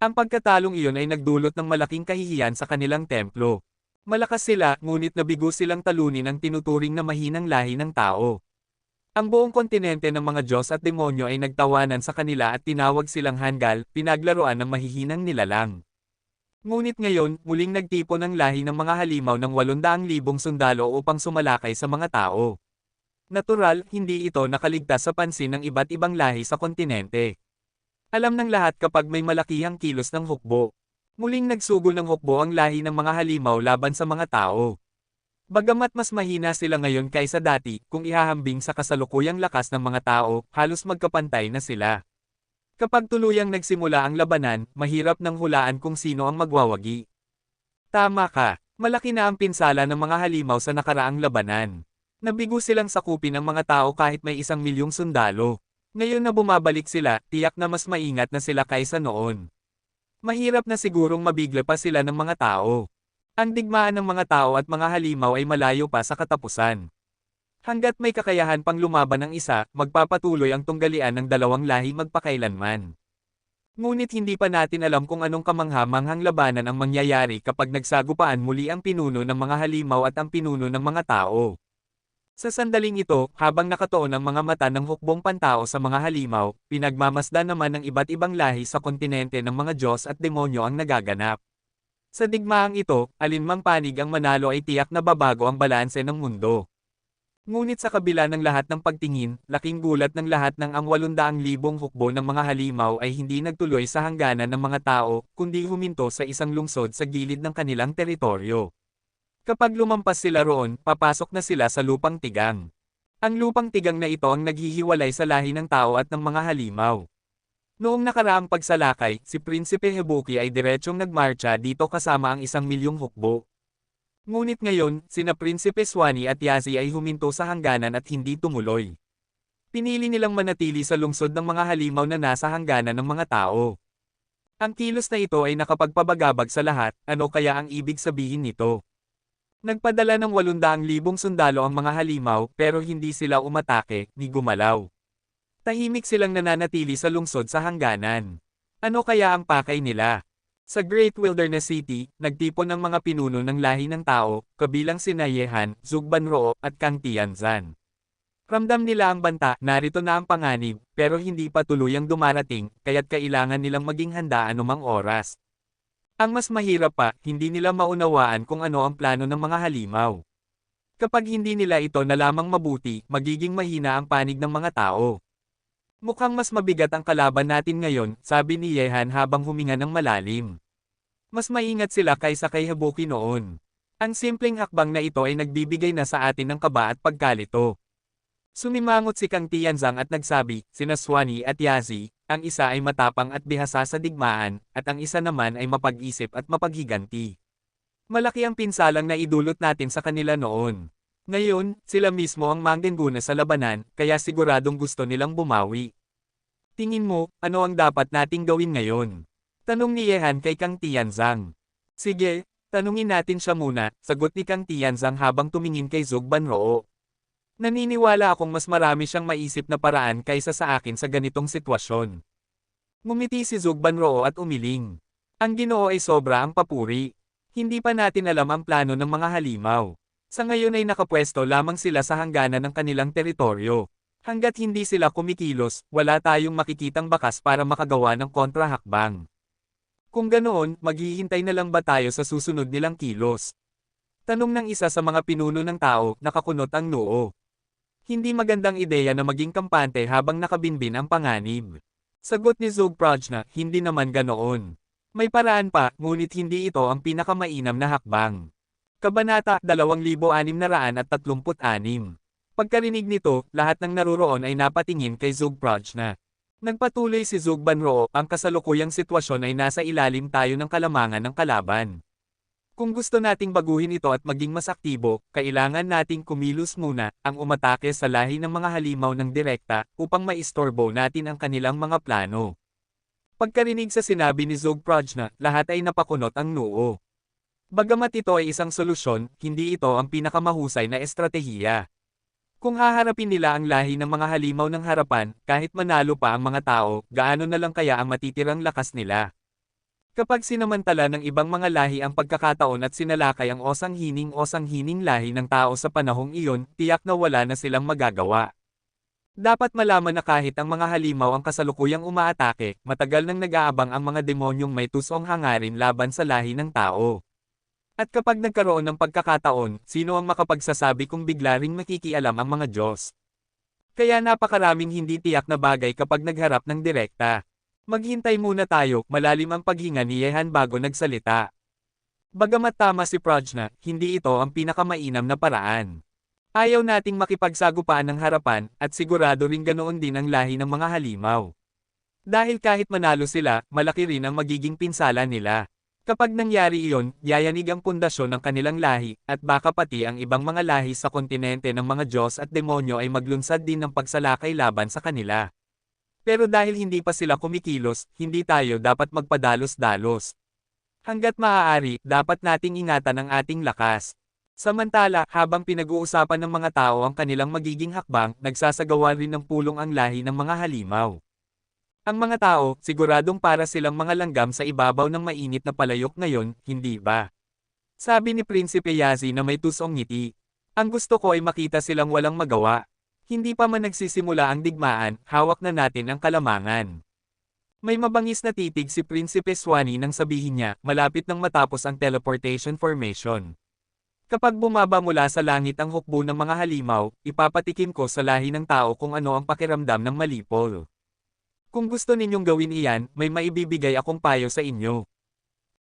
Ang pagkatalong iyon ay nagdulot ng malaking kahihiyan sa kanilang templo. Malakas sila, ngunit nabigo silang talunin ang tinuturing na mahinang lahi ng tao. Ang buong kontinente ng mga Diyos at demonyo ay nagtawanan sa kanila at tinawag silang Hangul, pinaglaruan ng mahihinang nilalang. Ngunit ngayon, muling nagtipon ang lahi ng mga halimaw ng 800,000 sundalo upang sumalakay sa mga tao. Natural, hindi ito nakaligtas sa pansin ng iba't ibang lahi sa kontinente. Alam ng lahat kapag may malakihang kilos ng hukbo. Muling nagsugol ng hukbo ang lahi ng mga halimaw laban sa mga tao. Bagamat mas mahina sila ngayon kaysa dati, kung ihahambing sa kasalukuyang lakas ng mga tao, halos magkapantay na sila. Kapag tuluyang nagsimula ang labanan, mahirap nang hulaan kung sino ang magwawagi. Tama ka, malaki na ang pinsala ng mga halimaw sa nakaraang labanan. Nabigo silang sakupin ang mga tao kahit may 1,000,000 sundalo. Ngayon na bumabalik sila, tiyak na mas maingat na sila kaysa noon. Mahirap na sigurong mabigla pa sila ng mga tao. Ang digmaan ng mga tao at mga halimaw ay malayo pa sa katapusan. Hanggat may kakayahan pang lumaban ng isa, magpapatuloy ang tunggalian ng dalawang lahi magpakailanman. Ngunit hindi pa natin alam kung anong kamangha-manghang labanan ang mangyayari kapag nagsagupaan muli ang pinuno ng mga halimaw at ang pinuno ng mga tao. Sa sandaling ito, habang nakatuon ang mga mata ng hukbong pantao sa mga halimaw, pinagmamasdan naman ng iba't ibang lahi sa kontinente ng mga Diyos at demonyo ang nagaganap. Sa digmaang ito, alinmang panig ang manalo ay tiyak na babago ang balanse ng mundo. Ngunit sa kabila ng lahat ng pagtingin, laking gulat ng lahat ng ang 800,000 hukbo ng mga halimaw ay hindi nagtuloy sa hangganan ng mga tao, kundi huminto sa isang lungsod sa gilid ng kanilang teritoryo. Kapag lumampas sila roon, papasok na sila sa lupang tigang. Ang lupang tigang na ito ang naghihiwalay sa lahi ng tao at ng mga halimaw. Noong nakaraang pagsalakay, si Prinsipe Hebuki ay diretsyong nagmarcha dito kasama ang 1,000,000 hukbo. Ngunit ngayon, sina Prinsipe Swanee at Yazi ay huminto sa hangganan at hindi tumuloy. Pinili nilang manatili sa lungsod ng mga halimaw na nasa hangganan ng mga tao. Ang kilos na ito ay nakapagpabagabag sa lahat, ano kaya ang ibig sabihin nito? Nagpadala ng 800,000 sundalo ang mga halimaw pero hindi sila umatake, ni gumalaw. Tahimik silang nananatili sa lungsod sa hangganan. Ano kaya ang pakay nila? Sa Great Wilderness City, nagtipon ng mga pinuno ng lahi ng tao, kabilang sina Yehan, Zugbanroo, at Kang Tianzan. Ramdam nila ang banta, narito na ang panganib, pero hindi pa tuluyang dumarating, kaya't kailangan nilang maging handa anumang oras. Ang mas mahirap pa, hindi nila maunawaan kung ano ang plano ng mga halimaw. Kapag hindi nila ito na lamang mabuti, magiging mahina ang panig ng mga tao. Mukhang mas mabigat ang kalaban natin ngayon, sabi ni Yehan habang huminga ng malalim. Mas maingat sila kaysa kay Hebuki noon. Ang simpleng hakbang na ito ay nagbibigay na sa atin ng kaba at pagkalito. Sumimangot si Kang Tianzang at nagsabi, sina Swanee at Yazi, ang isa ay matapang at bihasa sa digmaan, at ang isa naman ay mapag-isip at mapaghiganti. Malaki ang pinsalang na idulot natin sa kanila noon. Ngayon, sila mismo ang mangguna sa labanan, kaya siguradong gusto nilang bumawi. Tingin mo, ano ang dapat nating gawin ngayon? Tanong ni Yehan kay Kang Tianzang. Sige, tanungin natin siya muna, sagot ni Kang Tianzang habang tumingin kay Zugbanroo. Naniniwala akong mas marami siyang maisip na paraan kaysa sa akin sa ganitong sitwasyon. Ngumiti si Zugbanroo at umiling. Ang Ginoo ay sobra ang papuri. Hindi pa natin alam ang plano ng mga halimaw. Sa ngayon ay nakapwesto lamang sila sa hangganan ng kanilang teritoryo. Hanggat hindi sila kumikilos, wala tayong makikitang bakas para makagawa ng kontrahakbang. Kung ganoon, maghihintay na lang ba tayo sa susunod nilang kilos? Tanong ng isa sa mga pinuno ng tao, nakakunot ang noo. Hindi magandang ideya na maging kampante habang nakabinbin ang panganib. Sagot ni Zugprajna, hindi naman ganoon. May paraan pa, ngunit hindi ito ang pinakamainam na hakbang. Kabanata 2636. Pagkarinig nito, lahat ng naruroon ay napatingin kay Zugprajna. Nagpatuloy si Zugbanroo, ang kasalukuyang sitwasyon ay nasa ilalim tayo ng kalamangan ng kalaban. Kung gusto nating baguhin ito at maging mas aktibo, kailangan nating kumilos muna, ang umatake sa lahi ng mga halimaw ng direkta, upang maistorbo natin ang kanilang mga plano. Pagkarinig sa sinabi ni Zugprajna, lahat ay napakunot ang noo. Bagamat ito ay isang solusyon, hindi ito ang pinakamahusay na estratehiya. Kung haharapin nila ang lahi ng mga halimaw ng harapan, kahit manalo pa ang mga tao, gaano na lang kaya ang matitirang lakas nila? Kapag sinamantala ng ibang mga lahi ang pagkakataon at sinalakay ang osang-hining lahi ng tao sa panahong iyon, tiyak na wala na silang magagawa. Dapat malaman na kahit ang mga halimaw ang kasalukuyang umaatake, matagal nang nag-aabang ang mga demonyong may tusong hangarin laban sa lahi ng tao. At kapag nagkaroon ng pagkakataon, sino ang makapagsasabi kung bigla ring makikialam ang mga Diyos? Kaya napakaraming hindi tiyak na bagay kapag nagharap ng direkta. Maghintay muna tayo, malalim ang paghinga ni Yehan bago nagsalita. Bagamat tama si Prajna, hindi ito ang pinakamainam na paraan. Ayaw nating makipagsagupaan ng harapan, at sigurado ring ganoon din ang lahi ng mga halimaw. Dahil kahit manalo sila, malaki rin ang magiging pinsala nila. Kapag nangyari iyon, yayanig ang pundasyon ng kanilang lahi, at baka pati ang ibang mga lahi sa kontinente ng mga Diyos at demonyo ay maglunsad din ng pagsalakay laban sa kanila. Pero dahil hindi pa sila kumikilos, hindi tayo dapat magpadalos-dalos. Hanggat maaari, dapat nating ingatan ang ating lakas. Samantala, habang pinag-uusapan ng mga tao ang kanilang magiging hakbang, nagsasagawa rin ng pulong ang lahi ng mga halimaw. Ang mga tao, siguradong para silang mga langgam sa ibabaw ng mainit na palayok ngayon, hindi ba? Sabi ni Prinsipe Yazi na may tusong ngiti. Ang gusto ko ay makita silang walang magawa. Hindi pa man nagsisimula ang digmaan, hawak na natin ang kalamangan. May mabangis na titig si Prinsipe Swanee nang sabihin niya, malapit nang matapos ang teleportation formation. Kapag bumaba mula sa langit ang hukbo ng mga halimaw, ipapatikim ko sa lahi ng tao kung ano ang pakiramdam ng malipol. Kung gusto ninyong gawin iyan, may maibibigay akong payo sa inyo.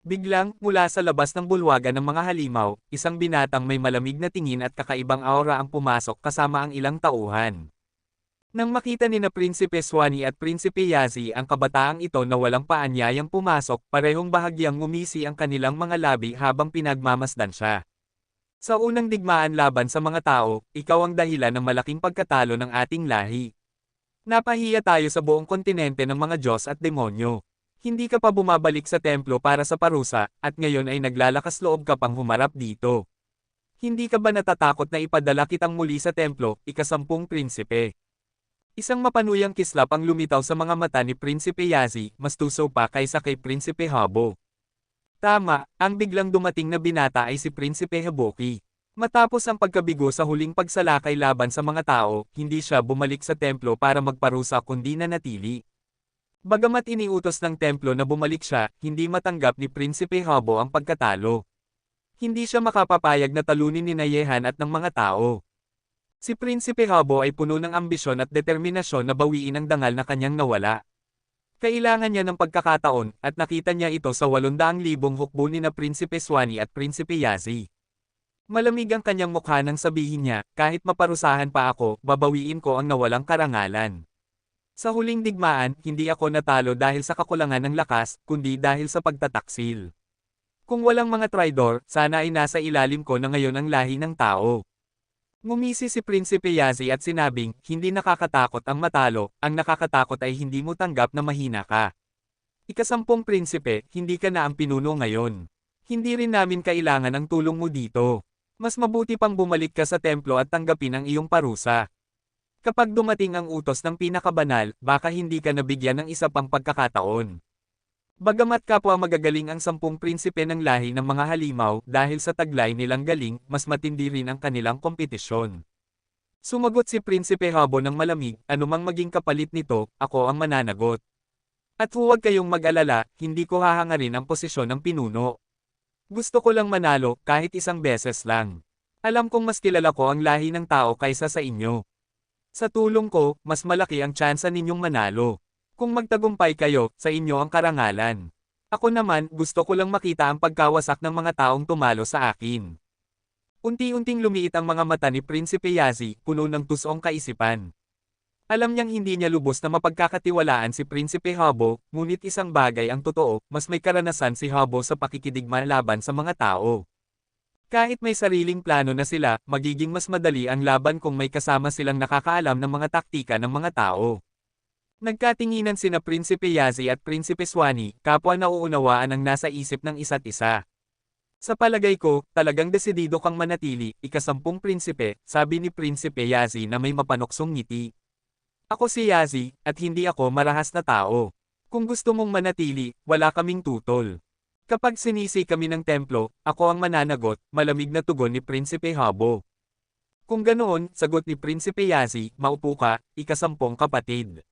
Biglang, mula sa labas ng bulwagan ng mga halimaw, isang binatang may malamig na tingin at kakaibang aura ang pumasok kasama ang ilang tauhan. Nang makita ni na Prinsipe Swanee at Prinsipe Yazi ang kabataang ito na walang paanyayang pumasok, parehong bahagyang ngumisi ang kanilang mga labi habang pinagmamasdan siya. Sa unang digmaan laban sa mga tao, ikaw ang dahilan ng malaking pagkatalo ng ating lahi. Napahiya tayo sa buong kontinente ng mga Diyos at demonyo. Hindi ka pa bumabalik sa templo para sa parusa, at ngayon ay naglalakas loob ka pang humarap dito. Hindi ka ba natatakot na ipadala kitang muli sa templo, ika-10 prinsipe? Isang mapanuyang kislap ang lumitaw sa mga mata ni Prinsipe Yazi, mas tuso pa kaysa kay Prinsipe Habo. Tama, ang biglang dumating na binata ay si Prinsipe Haboki. Matapos ang pagkabigo sa huling pagsalakay laban sa mga tao, hindi siya bumalik sa templo para magparusa kundi nanatili. Bagamat iniutos ng templo na bumalik siya, hindi matanggap ni Prinsipe Habo ang pagkatalo. Hindi siya makapapayag na talunin ni Nayehan at ng mga tao. Si Prinsipe Habo ay puno ng ambisyon at determinasyon na bawiin ang dangal na kanyang nawala. Kailangan niya ng pagkakataon, at nakita niya ito sa 800,000 hukbo ni na Prinsipe Swanee at Prinsipe Yazi. Malamig ang kanyang mukha nang sabihin niya, kahit maparusahan pa ako, babawiin ko ang nawalang karangalan. Sa huling digmaan, hindi ako natalo dahil sa kakulangan ng lakas, kundi dahil sa pagtataksil. Kung walang mga traidor, sana ay nasa ilalim ko na ngayon ang lahi ng tao. Ngumisi si Prinsipe Yazi at sinabing, hindi nakakatakot ang matalo, ang nakakatakot ay hindi mo tanggap na mahina ka. Ika-10 prinsipe, hindi ka na ang pinuno ngayon. Hindi rin namin kailangan ang tulong mo dito. Mas mabuti pang bumalik ka sa templo at tanggapin ang iyong parusa. Kapag dumating ang utos ng pinakabanal, baka hindi ka nabigyan ng isa pang pagkakataon. Bagamat kapwa magagaling ang 10 prinsipe ng lahi ng mga halimaw, dahil sa taglay nilang galing, mas matindi rin ang kanilang kompetisyon. Sumagot si Prinsipe Habo ng malamig, anumang maging kapalit nito, ako ang mananagot. At huwag kayong mag-alala, hindi ko hahangarin ang posisyon ng pinuno. Gusto ko lang manalo, kahit isang beses lang. Alam kong mas kilala ko ang lahi ng tao kaysa sa inyo. Sa tulong ko, mas malaki ang tsansa ninyong manalo. Kung magtagumpay kayo, sa inyo ang karangalan. Ako naman, gusto ko lang makita ang pagkawasak ng mga taong tumalo sa akin. Unti-unting lumiit ang mga mata ni Prinsipe Yazi, puno ng tusong kaisipan. Alam niyang hindi niya lubos na mapagkakatiwalaan si Prinsipe Habo, ngunit isang bagay ang totoo, mas may karanasan si Habo sa pakikidigma laban sa mga tao. Kahit may sariling plano na sila, magiging mas madali ang laban kung may kasama silang nakakaalam ng mga taktika ng mga tao. Nagkatinginan sina Prinsipe Yazi at Prinsipe Swanee, kapwa nauunawaan ang nasa isip ng isa't isa. Sa palagay ko, talagang desidido kang manatili, ika-10 prinsipe, sabi ni Prinsipe Yazi na may mapanuksong ngiti. Ako si Yazi, at hindi ako marahas na tao. Kung gusto mong manatili, wala kaming tutol. Kapag sinisi kami ng templo, ako ang mananagot, malamig na tugon ni Prinsipe Habo. Kung ganoon, sagot ni Prinsipe Yazi, maupo ka, ika-10 kapatid.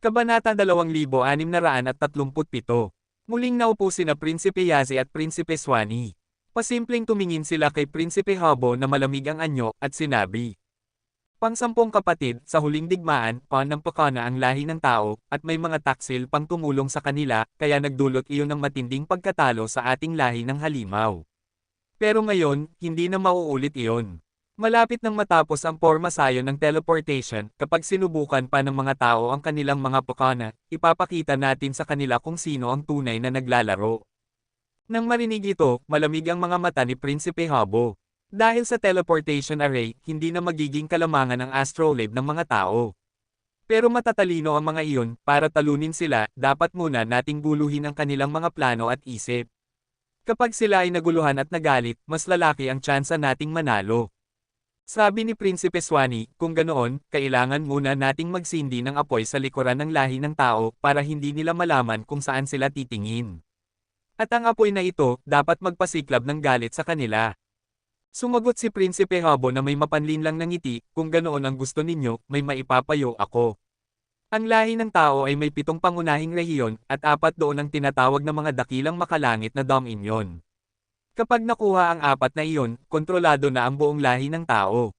Kabanata 2637. Muling naupo sina Prinsipe Yazi at Prinsipe Swanee. Pasimpleng tumingin sila kay Prinsipe Habo na malamig ang anyo, at sinabi. Pang-10 kapatid, sa huling digmaan, panampakana ang lahi ng tao, at may mga taksil pang tumulong sa kanila, kaya nagdulot iyon ng matinding pagkatalo sa ating lahi ng halimaw. Pero ngayon, hindi na mauulit iyon. Malapit nang matapos ang pormasayo ng teleportation, kapag sinubukan pa ng mga tao ang kanilang mga Pokona, ipapakita natin sa kanila kung sino ang tunay na naglalaro. Nang marinig ito, malamig ang mga mata ni Prinsipe Habo. Dahil sa teleportation array, hindi na magiging kalamangan ang astrolabe ng mga tao. Pero matatalino ang mga iyon, para talunin sila, dapat muna nating guluhin ang kanilang mga plano at isip. Kapag sila ay naguluhan at nagalit, mas lalaki ang tsansa nating manalo. Sabi ni Prinsipe Swanee, kung ganoon, kailangan muna nating magsindi ng apoy sa likuran ng lahi ng tao para hindi nila malaman kung saan sila titingin. At ang apoy na ito, dapat magpasiklab ng galit sa kanila. Sumagot si Prinsipe Habo na may mapanlinlang na ngiti, kung ganoon ang gusto ninyo, may maipapayo ako. Ang lahi ng tao ay may 7 pangunahing rehiyon, at 4 doon ang tinatawag na mga dakilang makalangit na Dominion. Kapag nakuha ang 4 na iyon, kontrolado na ang buong lahi ng tao.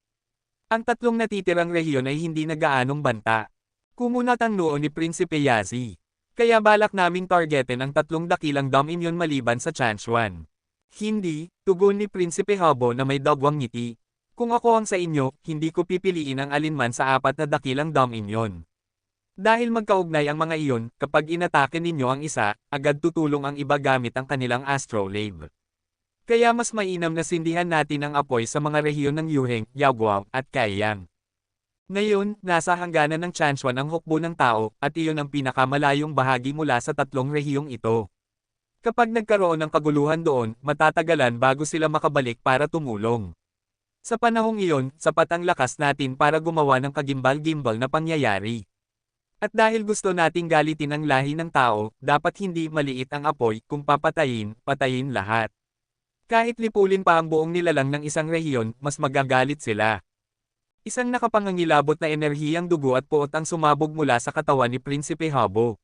Ang 3 natitirang rehiyon ay hindi na gaanong banta. Kumunat ang noo ni Prinsipe Yazi. Kaya balak naming targetin ang 3 dakilang Dominion maliban sa Chanchuan. Hindi, tugon ni Prinsipe Habo na may dagwang ngiti. Kung ako ang sa inyo, hindi ko pipiliin ang alinman sa 4 na dakilang Dominion. Dahil magkaugnay ang mga iyon, kapag inatake ninyo ang isa, agad tutulong ang iba gamit ang kanilang astrolabe. Kaya mas mainam na sindihan natin ang apoy sa mga rehiyon ng Yuheng, Yaoguao, at Kaiyang. Ngayon, nasa hangganan ng Chanchuan ang hukbo ng tao, at iyon ang pinakamalayong bahagi mula sa 3 rehiyong ito. Kapag nagkaroon ng kaguluhan doon, matatagalan bago sila makabalik para tumulong. Sa panahong iyon, sapat ang lakas natin para gumawa ng kagimbal-gimbal na pangyayari. At dahil gusto nating galitin ang lahi ng tao, dapat hindi maliit ang apoy, kung papatayin, patayin lahat. Kahit lipulin pa ang buong nilalang ng isang rehiyon, mas magagalit sila. Isang nakapangangilabot na enerhiyang dugo at puot ang sumabog mula sa katawan ni Prinsipe Habo.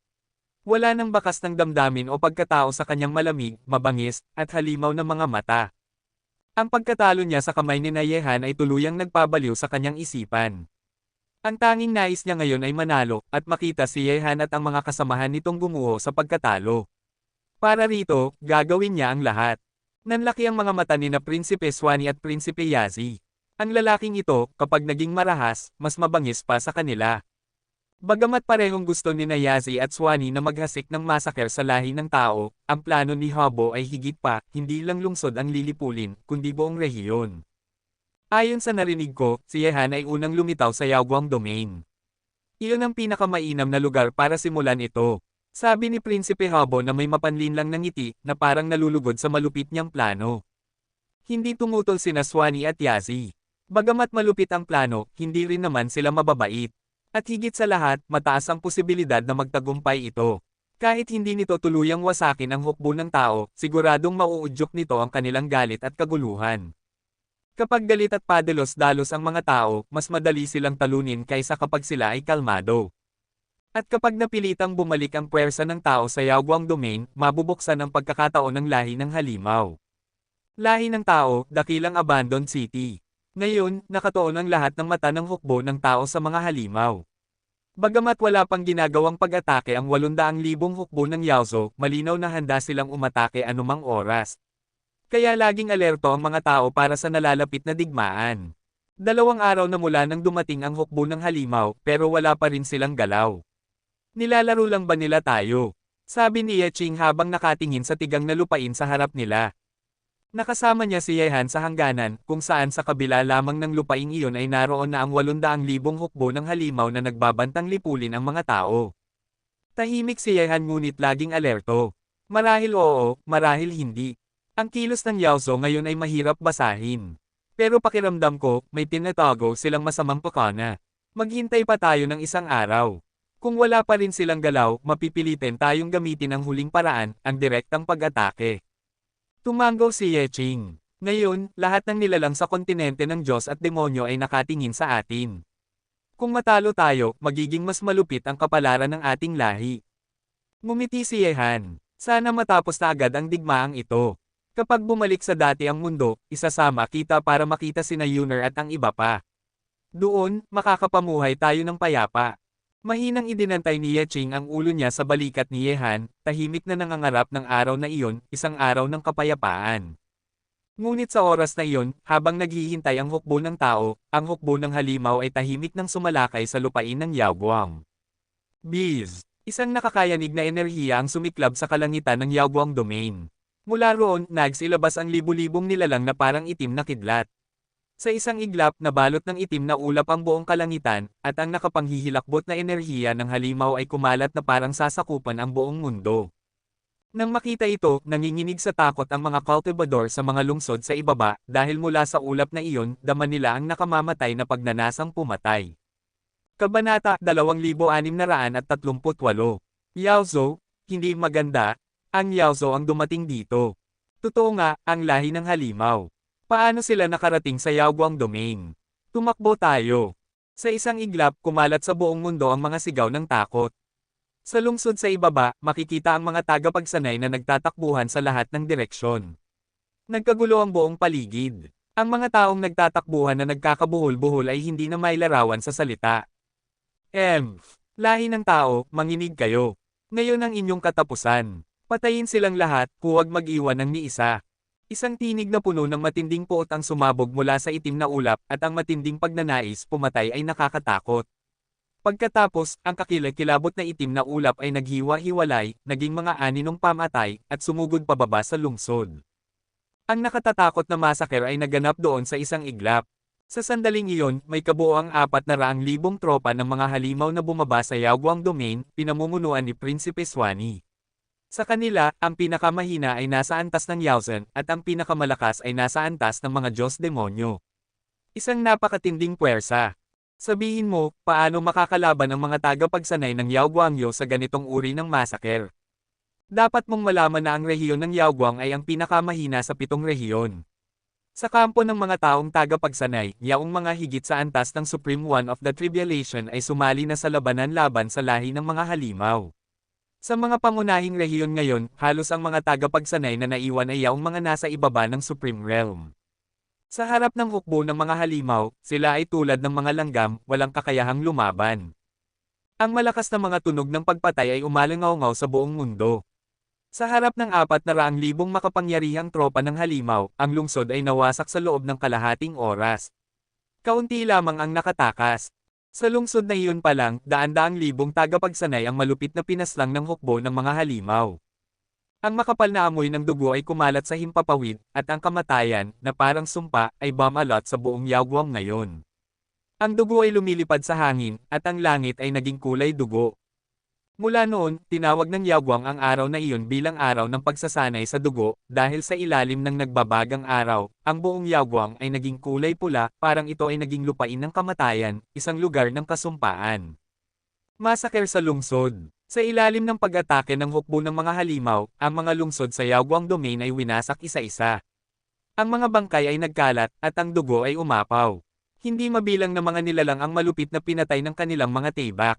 Wala nang bakas ng damdamin o pagkatao sa kanyang malamig, mabangis, at halimaw na mga mata. Ang pagkatalo niya sa kamay ni Nayehan ay tuluyang nagpabaliw sa kanyang isipan. Ang tanging nais niya ngayon ay manalo, at makita si Yehan at ang mga kasamahan nitong gumuho sa pagkatalo. Para rito, gagawin niya ang lahat. Nanlaki ang mga mata ni na Prinsipe Swanee at Prinsipe Yazi. Ang lalaking ito, kapag naging marahas, mas mabangis pa sa kanila. Bagamat parehong gusto ni Yazi at Swanee na maghasik ng masaker sa lahi ng tao, ang plano ni Habo ay higit pa, hindi lang lungsod ang lilipulin, kundi buong rehiyon. Ayon sa narinig ko, si Yehan ay unang lumitaw sa Yaoguang Domain. Iyon ang pinakamainam na lugar para simulan ito. Sabi ni Prinsipe Habo na may mapanlinlang na ngiti, na parang nalulugod sa malupit niyang plano. Hindi tumutol sina Swanee at Yazi. Bagamat malupit ang plano, hindi rin naman sila mababait. At higit sa lahat, mataas ang posibilidad na magtagumpay ito. Kahit hindi nito tuluyang wasakin ang hukbo ng tao, siguradong mauudyok nito ang kanilang galit at kaguluhan. Kapag galit at padalos-dalos ang mga tao, mas madali silang talunin kaysa kapag sila ay kalmado. At kapag napilitang bumalik ang puwersa ng tao sa Yaoguang Domain, mabubuksan ang pagkakataon ng lahi ng halimaw. Lahi ng tao, dakilang abandoned city. Ngayon, nakatuon ang lahat ng mata ng hukbo ng tao sa mga halimaw. Bagamat wala pang ginagawang pag-atake ang 800,000 hukbo ng Yaozo, malinaw na handa silang umatake anumang oras. Kaya laging alerto ang mga tao para sa nalalapit na digmaan. 2 araw na mula nang dumating ang hukbo ng halimaw, pero wala pa rin silang galaw. Nilalaro lang ba nila tayo? Sabi ni Yeching habang nakatingin sa tigang na lupain sa harap nila. Nakasama niya si Yehan sa hangganan, kung saan sa kabila lamang ng lupaing iyon ay naroon na ang 800,000 hukbo ng halimaw na nagbabantang lipulin ang mga tao. Tahimik si Yehan ngunit laging alerto. Marahil oo, marahil hindi. Ang kilos ng Yaozo ngayon ay mahirap basahin. Pero pakiramdam ko, may tinatago silang masamang Pokona. Maghintay pa tayo ng 1 araw. Kung wala pa rin silang galaw, mapipilitin tayong gamitin ang huling paraan, ang direktang pag-atake. Tumango si Yeching. Ngayon, lahat ng nilalang sa kontinente ng Diyos at demonyo ay nakatingin sa atin. Kung matalo tayo, magiging mas malupit ang kapalaran ng ating lahi. Ngumiti si Yehan. Sana matapos na agad ang digmaang ito. Kapag bumalik sa dati ang mundo, isasama kita para makita sina Yuner at ang iba pa. Doon, makakapamuhay tayo ng payapa. Mahinang idinantay ni Yeching ang ulo niya sa balikat ni Yehan, tahimik na nangangarap ng araw na iyon, isang araw ng kapayapaan. Ngunit sa oras na iyon, habang naghihintay ang hukbo ng tao, ang hukbo ng halimaw ay tahimik nang sumalakay sa lupain ng Yaoguang. Biz! Isang nakakayanig na enerhiya ang sumiklab sa kalangitan ng Yaoguang domain. Mula roon, nagsilabas ang libu-libong nilalang na parang itim na kidlat. Sa isang iglap na balot ng itim na ulap ang buong kalangitan, at ang nakapanghihilakbot na enerhiya ng halimaw ay kumalat na parang sasakupan ang buong mundo. Nang makita ito, nanginginig sa takot ang mga cultivador sa mga lungsod sa ibaba, dahil mula sa ulap na iyon, dama nila ang nakamamatay na pagnanasang pumatay. Kabanata 2638. Yaozo, hindi maganda, ang Yaozo ang dumating dito. Totoo nga, ang lahi ng halimaw. Paano sila nakarating sa Yaoguang domain? Tumakbo tayo. Sa isang iglap, kumalat sa buong mundo ang mga sigaw ng takot. Sa lungsod sa ibaba, makikita ang mga tagapagsanay na nagtatakbuhan sa lahat ng direksyon. Nagkagulo ang buong paligid. Ang mga taong nagtatakbuhan na nagkakabuhol-buhol ay hindi na mailarawan sa salita. Lahi ng tao, manginig kayo. Ngayon ang inyong katapusan. Patayin silang lahat, huwag mag-iwan ng ni isa. Isang tinig na puno ng matinding puot ang sumabog mula sa itim na ulap at ang matinding pagnanais pumatay ay nakakatakot. Pagkatapos, ang kakilakilabot na itim na ulap ay naghiwa-hiwalay, naging mga aninong pamatay, at sumugod pababa sa lungsod. Ang nakatatakot na massacre ay naganap doon sa isang iglap. Sa sandaling iyon, may kabuoang 400,000 tropa ng mga halimaw na bumaba sa Yaoguang domain, pinamumunuan ni Prinsipe Swanee. Sa kanila, ang pinakamahina ay nasa antas ng Yaozan, at ang pinakamalakas ay nasa antas ng mga Diyos-demonyo. Isang napakatinding puwersa. Sabihin mo, paano makakalaban ang mga tagapagsanay ng Yaoguangyo sa ganitong uri ng massacre? Dapat mong malaman na ang rehiyon ng Yaoguang ay ang pinakamahina sa 7 rehiyon. Sa kampo ng mga taong tagapagsanay, yaong mga higit sa antas ng Supreme One of the Tribulation ay sumali na sa labanan laban sa lahi ng mga halimaw. Sa mga pangunahing rehiyon ngayon, halos ang mga tagapagsanay na naiwan ay yaong mga nasa ibaba ng Supreme Realm. Sa harap ng hukbo ng mga halimaw, sila ay tulad ng mga langgam, walang kakayahang lumaban. Ang malakas na mga tunog ng pagpatay ay umalangaw-ngaw sa buong mundo. Sa harap ng 400,000 makapangyarihang tropa ng halimaw, ang lungsod ay nawasak sa loob ng kalahating oras. Kaunti lamang ang nakatakas. Sa lungsod na iyon pa lang, daan-daang libong tagapagsanay ang malupit na pinaslang ng hukbo ng mga halimaw. Ang makapal na amoy ng dugo ay kumalat sa himpapawid, at ang kamatayan, na parang sumpa, ay bumalot sa buong Yaoguang ngayon. Ang dugo ay lumilipad sa hangin, at ang langit ay naging kulay dugo. Mula noon, tinawag ng Yaoguang ang araw na iyon bilang araw ng pagsasanay sa dugo, dahil sa ilalim ng nagbabagang araw, ang buong Yaoguang ay naging kulay pula, parang ito ay naging lupain ng kamatayan, isang lugar ng kasumpaan. Massacre sa lungsod. Sa ilalim ng pag-atake ng hukbo ng mga halimaw, ang mga lungsod sa Yaoguang domain ay winasak isa-isa. Ang mga bangkay ay nagkalat, at ang dugo ay umapaw. Hindi mabilang na mga nilalang ang malupit na pinatay ng kanilang mga tibak.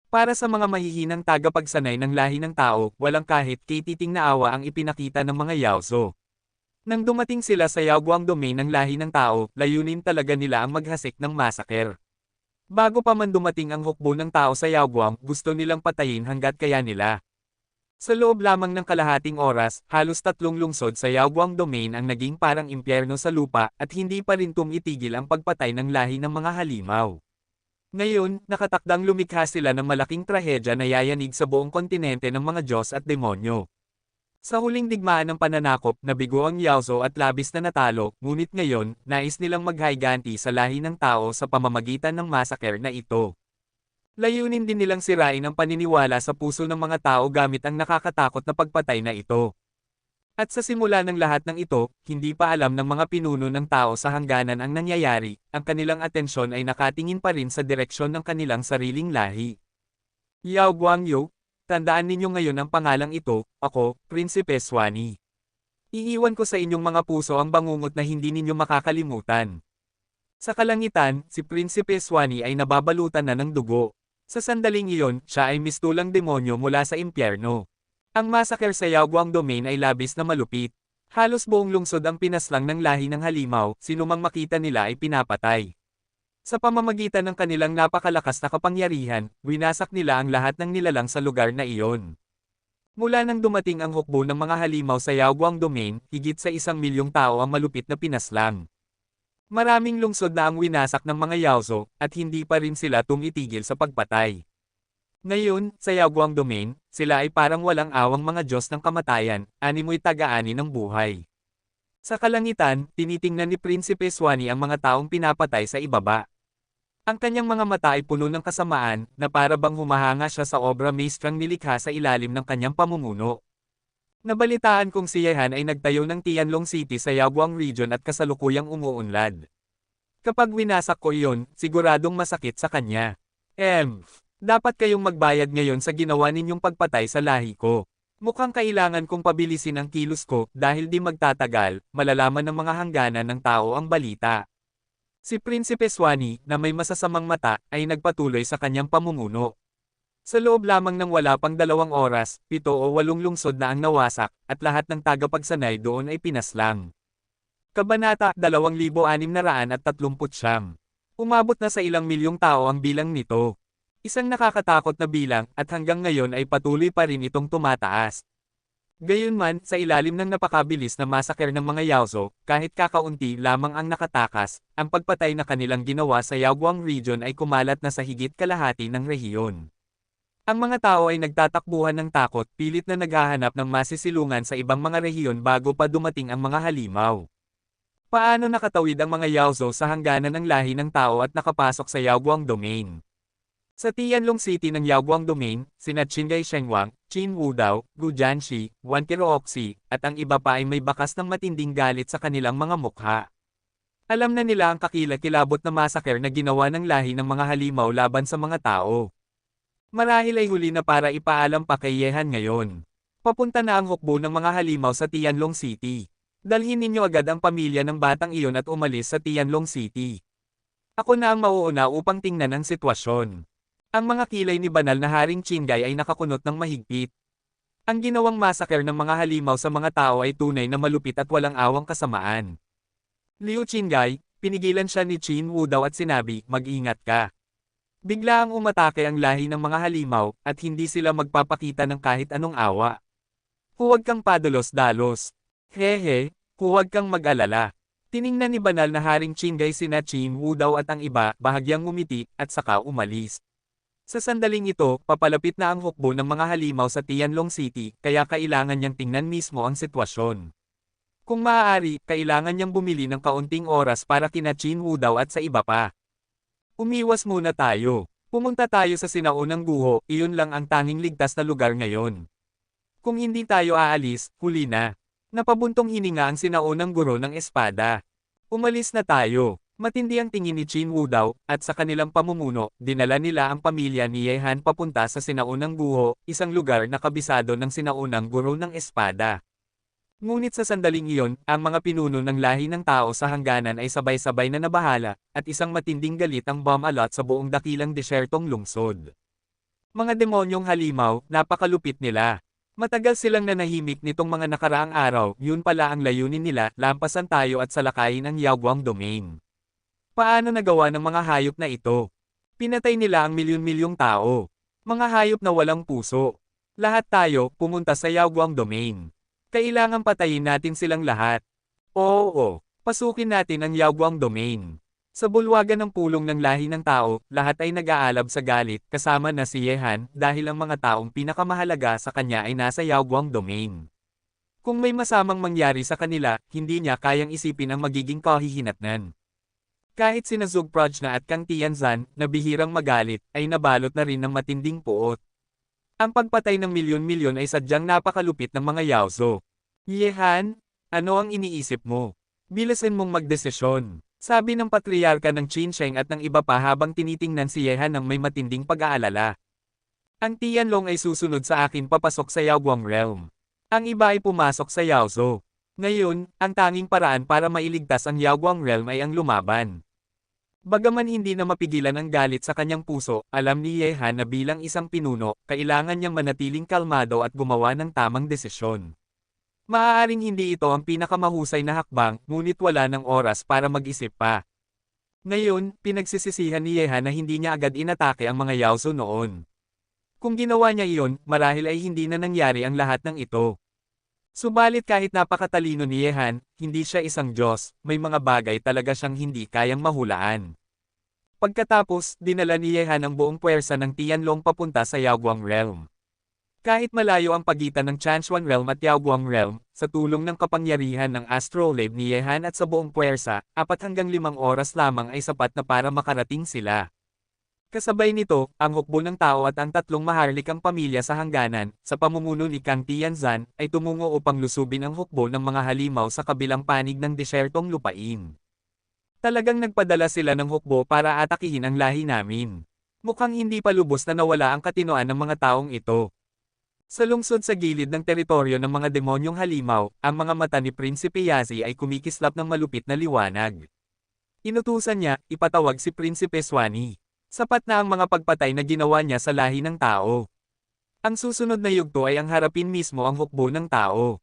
Para sa mga mahihinang tagapagsanay ng lahi ng tao, walang kahit kititing na awa ang ipinakita ng mga Yaozo. Nang dumating sila sa Yaoguang domain ng lahi ng tao, layunin talaga nila ang maghasik ng massacre. Bago pa man dumating ang hukbo ng tao sa Yaoguang, gusto nilang patayin hanggat kaya nila. Sa loob lamang ng kalahating oras, halos 3 lungsod sa Yaoguang domain ang naging parang impyerno sa lupa, at hindi pa rin tumitigil ang pagpatay ng lahi ng mga halimaw. Ngayon, nakatakdang lumikha sila ng malaking trahedya na yayanig sa buong kontinente ng mga Diyos at demonyo. Sa huling digmaan ng pananakop, nabigo ang Yaozo at labis na natalo, ngunit ngayon, nais nilang maghayganti sa lahi ng tao sa pamamagitan ng massacre na ito. Layunin din nilang sirain ang paniniwala sa puso ng mga tao gamit ang nakakatakot na pagpatay na ito. At sa simula ng lahat ng ito, hindi pa alam ng mga pinuno ng tao sa hangganan ang nangyayari, ang kanilang atensyon ay nakatingin pa rin sa direksyon ng kanilang sariling lahi. Yaoguangyo, tandaan ninyo ngayon ang pangalang ito, ako, Prinsipe Swanee. Iiwan ko sa inyong mga puso ang bangungot na hindi ninyo makakalimutan. Sa kalangitan, si Prinsipe Swanee ay nababalutan na ng dugo. Sa sandaling iyon, siya ay mistulang demonyo mula sa impyerno. Ang massacre sa Yaoguang domain ay labis na malupit. Halos buong lungsod ang pinaslang ng lahi ng halimaw, sinumang makita nila ay pinapatay. Sa pamamagitan ng kanilang napakalakas na kapangyarihan, winasak nila ang lahat ng nilalang sa lugar na iyon. Mula nang dumating ang hukbo ng mga halimaw sa Yaoguang Domain, higit sa 1 milyong tao ang malupit na pinaslang. Maraming lungsod na ang winasak ng mga Yaozo, at hindi pa rin sila tumitigil sa pagpatay. Ngayon, sa Yaoguang Domain, sila ay parang walang awang mga Diyos ng kamatayan, animoy taga-ani ng buhay. Sa kalangitan, tinitingnan ni Prinsipe Swanee ang mga taong pinapatay sa ibaba. Ang kanyang mga mata ay puno ng kasamaan, na para bang humahanga siya sa obra maestrang nilikha sa ilalim ng kanyang pamumuno. Nabalitaan kong si Yehan ay nagtayo ng Tianlong City sa Yaoguang Region at kasalukuyang umuunlad. Kapag winasak ko iyon, siguradong masakit sa kanya. Dapat kayong magbayad ngayon sa ginawa ninyong pagpatay sa lahi ko. Mukhang kailangan kong pabilisin ang kilos ko dahil di magtatagal, malalaman ng mga hangganan ng tao ang balita. Si Prinsipe Swanee, na may masasamang mata, ay nagpatuloy sa kanyang pamumuno. Sa loob lamang ng wala pang 2 oras, 7 o 8 lungsod na ang nawasak, at lahat ng tagapagsanay doon ay pinaslang. Kabanata 2639. Umabot na sa ilang milyong tao ang bilang nito. Isang nakakatakot na bilang, at hanggang ngayon ay patuloy pa rin itong tumataas. Gayunman, sa ilalim ng napakabilis na masaker ng mga Yaozo, kahit kakaunti lamang ang nakatakas, ang pagpatay na kanilang ginawa sa Yaoguang Region ay kumalat na sa higit kalahati ng rehiyon. Ang mga tao ay nagtatakbuhan ng takot, pilit na naghahanap ng masisilungan sa ibang mga rehiyon bago pa dumating ang mga halimaw. Paano nakatawid ang mga Yaozo sa hangganan ng lahi ng tao at nakapasok sa Yaoguang Domain? Sa Tianlong City ng Yaoguang Domain, sina Qingai Shengwang, Qin Wudao, Gu Jianxi, Wan Qiruoxi, at ang iba pa ay may bakas ng matinding galit sa kanilang mga mukha. Alam na nila ang kakilakilabot na masaker na ginawa ng lahi ng mga halimaw laban sa mga tao. Marahil ay huli na para ipaalam pa kay Yehan ngayon. Papunta na ang hukbo ng mga halimaw sa Tianlong City. Dalhin ninyo agad ang pamilya ng batang iyon at umalis sa Tianlong City. Ako na ang mauuna upang tingnan ang sitwasyon. Ang mga kilay ni banal na Haring Qingai ay nakakunot ng mahigpit. Ang ginawang masaker ng mga halimaw sa mga tao ay tunay na malupit at walang awang kasamaan. Liu Qingai, pinigilan siya ni Qin Wudao at sinabi, mag-ingat ka. Bigla ang umatake ang lahi ng mga halimaw, at hindi sila magpapakita ng kahit anong awa. Huwag kang padalos-dalos. Hehe, huwag kang mag-alala. Tiningnan ni banal na Haring Qingai sina Qin Wudao at ang iba, bahagyang ngumiti, at saka umalis. Sa sandaling ito, papalapit na ang hukbo ng mga halimaw sa Tianlong City, kaya kailangan niyang tingnan mismo ang sitwasyon. Kung maaari, kailangan niyang bumili ng kaunting oras para kina Qin Wudao at sa iba pa. Umiwas muna tayo. Pumunta tayo sa sinaunang guho, iyon lang ang tanging ligtas na lugar ngayon. Kung hindi tayo aalis, huli na. Napabuntong hininga ang sinaunang guro ng espada. Umalis na tayo. Matindi ang tingin ni Qin Wudao, at sa kanilang pamumuno, dinala nila ang pamilya ni Yehan papunta sa sinaunang guho, isang lugar na kabisado ng sinaunang guro ng espada. Ngunit sa sandaling iyon, ang mga pinuno ng lahi ng tao sa hangganan ay sabay-sabay na nabahala, at isang matinding galit ang bumalot sa buong dakilang desyertong lungsod. Mga demonyong halimaw, napakalupit nila. Matagal silang nanahimik nitong mga nakaraang araw, yun pala ang layunin nila, lampasan tayo at salakayin ang Yaoguang Domain. Paano nagawa ng mga hayop na ito? Pinatay nila ang milyon-milyong tao. Mga hayop na walang puso. Lahat tayo, pumunta sa Yaoguang Domain. Kailangan patayin natin silang lahat. Oo, pasukin natin ang Yaoguang Domain. Sa bulwagan ng pulong ng lahi ng tao, lahat ay nag-aalab sa galit, kasama na si Yehan, dahil ang mga taong pinakamahalaga sa kanya ay nasa Yaoguang Domain. Kung may masamang mangyari sa kanila, hindi niya kayang isipin ang magiging kahihinatnan. Kahit sina Zugproj na at Kang Tianzan, na bihirang magalit, ay nabalot na rin ng matinding puot. Ang pagpatay ng milyon-milyon ay sadyang napakalupit ng mga Yaozo. Yehan, ano ang iniisip mo? Bilisan mong magdesisyon. Sabi ng patriarka ng Qinsheng at ng iba pa habang tinitingnan si Yehan ng may matinding pag-aalala. Ang Tianlong ay susunod sa akin papasok sa Yaoguang Realm. Ang iba ay pumasok sa Yaozo. Ngayon, ang tanging paraan para mailigtas ang Yaoguang Realm ay ang lumaban. Bagaman hindi na mapigilan ang galit sa kanyang puso, alam ni Yehan na bilang isang pinuno, kailangan niyang manatiling kalmado at gumawa ng tamang desisyon. Maaaring hindi ito ang pinakamahusay na hakbang, ngunit wala ng oras para mag-isip pa. Ngayon, pinagsisisihan ni Yehan na hindi niya agad inatake ang mga Yaozo noon. Kung ginawa niya iyon, marahil ay hindi na nangyari ang lahat ng ito. Subalit kahit napakatalino ni Yehan, hindi siya isang Diyos, may mga bagay talaga siyang hindi kayang mahulaan. Pagkatapos, dinala ni Yehan ang buong puwersa ng Tianlong papunta sa Yaoguang Realm. Kahit malayo ang pagitan ng Chanchuan Realm at Yaoguang Realm, sa tulong ng kapangyarihan ng Astrolabe ni Yehan at sa buong puwersa, 4 hanggang 5 oras lamang ay sapat na para makarating sila. Kasabay nito, ang hukbo ng tao at ang 3 maharlikang pamilya sa hangganan, sa pamumuno ni Kang Tianzan, ay tumungo upang lusubin ang hukbo ng mga halimaw sa kabilang panig ng desyertong lupain. Talagang nagpadala sila ng hukbo para atakihin ang lahi namin. Mukhang hindi pa lubos na nawala ang katinoan ng mga taong ito. Sa lungsod sa gilid ng teritoryo ng mga demonyong halimaw, ang mga mata ni Prinsipe Yazi ay kumikislap ng malupit na liwanag. Inutusan niya, ipatawag si Prinsipe Swani. Sapat na ang mga pagpatay na ginawa niya sa lahi ng tao. Ang susunod na yugto ay ang harapin mismo ang hukbo ng tao.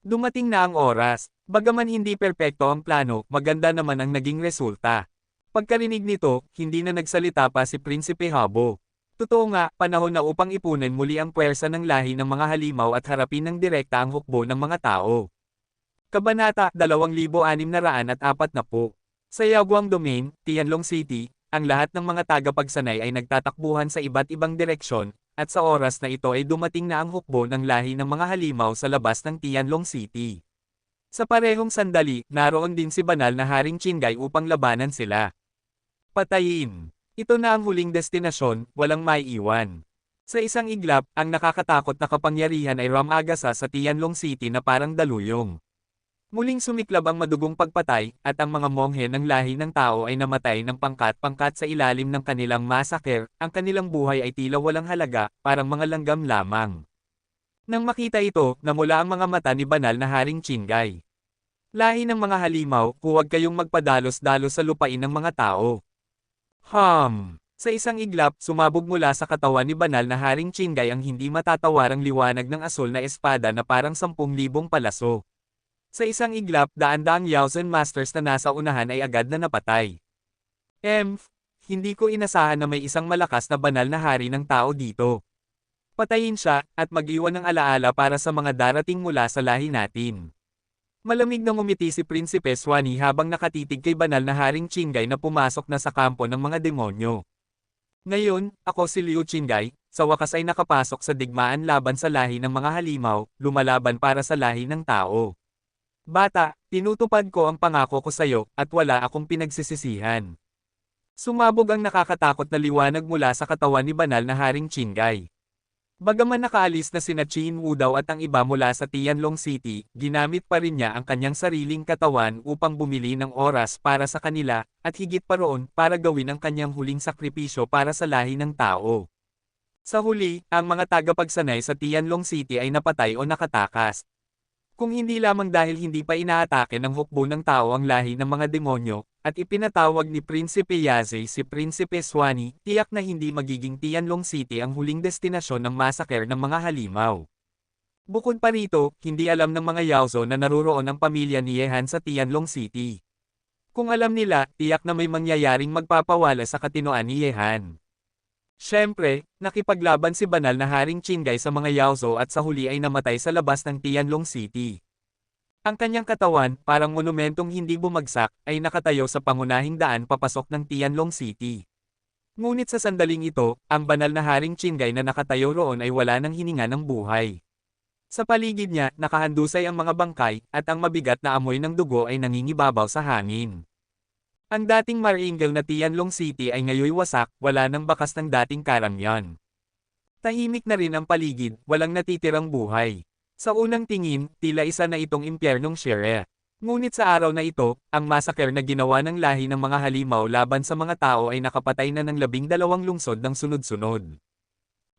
Dumating na ang oras, bagaman hindi perpekto ang plano, maganda naman ang naging resulta. Pagkarinig nito, hindi na nagsalita pa si Prinsipe Habo. Totoo nga, panahon na upang ipunin muli ang puwersa ng lahi ng mga halimaw at harapin ng direkta ang hukbo ng mga tao. Kabanata 2640. Sa Yaoguang Domain, Tianlong City, ang lahat ng mga tagapagsanay ay nagtatakbuhan sa iba't ibang direksyon, at sa oras na ito ay dumating na ang hukbo ng lahi ng mga halimaw sa labas ng Tianlong City. Sa parehong sandali, naroon din si banal na Haring Qinggai upang labanan sila. Patayin. Ito na ang huling destinasyon, walang maiiwan. Sa isang iglap, ang nakakatakot na kapangyarihan ay ramagasa sa Tianlong City na parang daluyong. Muling sumiklab ang madugong pagpatay, at ang mga monghe ng lahi ng tao ay namatay ng pangkat-pangkat sa ilalim ng kanilang massacre, ang kanilang buhay ay tila walang halaga, parang mga langgam lamang. Nang makita ito, namula ang mga mata ni banal na Haring Qinggai. Lahi ng mga halimaw, huwag kayong magpadalos-dalos sa lupain ng mga tao. Sa isang iglap, sumabog mula sa katawan ni banal na Haring Qinggai ang hindi matatawarang liwanag ng asul na espada na parang 10,000 palaso. Sa isang iglap, daan-daang Yaozen Masters na nasa unahan ay agad na napatay. Hindi ko inasahan na may isang malakas na banal na hari ng tao dito. Patayin siya, at mag-iwan ng alaala para sa mga darating mula sa lahi natin. Malamig na ngumiti si Prinsipe Swani habang nakatitig kay banal na Haring Qinggai na pumasok na sa kampo ng mga demonyo. Ngayon, ako si Liu Qinggai, sa wakas ay nakapasok sa digmaan laban sa lahi ng mga halimaw, lumalaban para sa lahi ng tao. Bata, tinutupad ko ang pangako ko sa'yo, at wala akong pinagsisisihan. Sumabog ang nakakatakot na liwanag mula sa katawan ni banal na Haring Qinggai. Bagaman nakaalis na sina Qin Wu Dao at ang iba mula sa Tianlong City, ginamit pa rin niya ang kanyang sariling katawan upang bumili ng oras para sa kanila, at higit pa roon, para gawin ang kanyang huling sakripisyo para sa lahi ng tao. Sa huli, ang mga tagapagsanay sa Tianlong City ay napatay o nakatakas. Kung hindi lamang dahil hindi pa inaatake ng hukbo ng tao ang lahi ng mga demonyo, at ipinatawag ni Prinsipe Yazi si Prinsipe Swani, tiyak na hindi magiging Tianlong City ang huling destinasyon ng massacre ng mga halimaw. Bukod pa rito, hindi alam ng mga Yaozo na naruroon ang pamilya ni Yehan sa Tianlong City. Kung alam nila, tiyak na may mangyayaring magpapawala sa katinoan ni Yehan. Siyempre, nakipaglaban si banal na Haring Qinggai sa mga Yaozo at sa huli ay namatay sa labas ng Tianlong City. Ang kanyang katawan, parang monumentong hindi bumagsak, ay nakatayo sa pangunahing daan papasok ng Tianlong City. Ngunit sa sandaling ito, ang banal na Haring Qinggai na nakatayo roon ay wala ng hininga ng buhay. Sa paligid niya, nakahandusay ang mga bangkay, at ang mabigat na amoy ng dugo ay nangingibabaw sa hangin. Ang dating maringal na Tianlong City ay ngayoy wasak, wala nang bakas ng dating karangyaan. Tahimik na rin ang paligid, walang natitirang buhay. Sa unang tingin, tila isa na itong impyernong Shire. Ngunit sa araw na ito, ang massacre na ginawa ng lahi ng mga halimaw laban sa mga tao ay nakapatay na ng 12 lungsod ng sunod-sunod.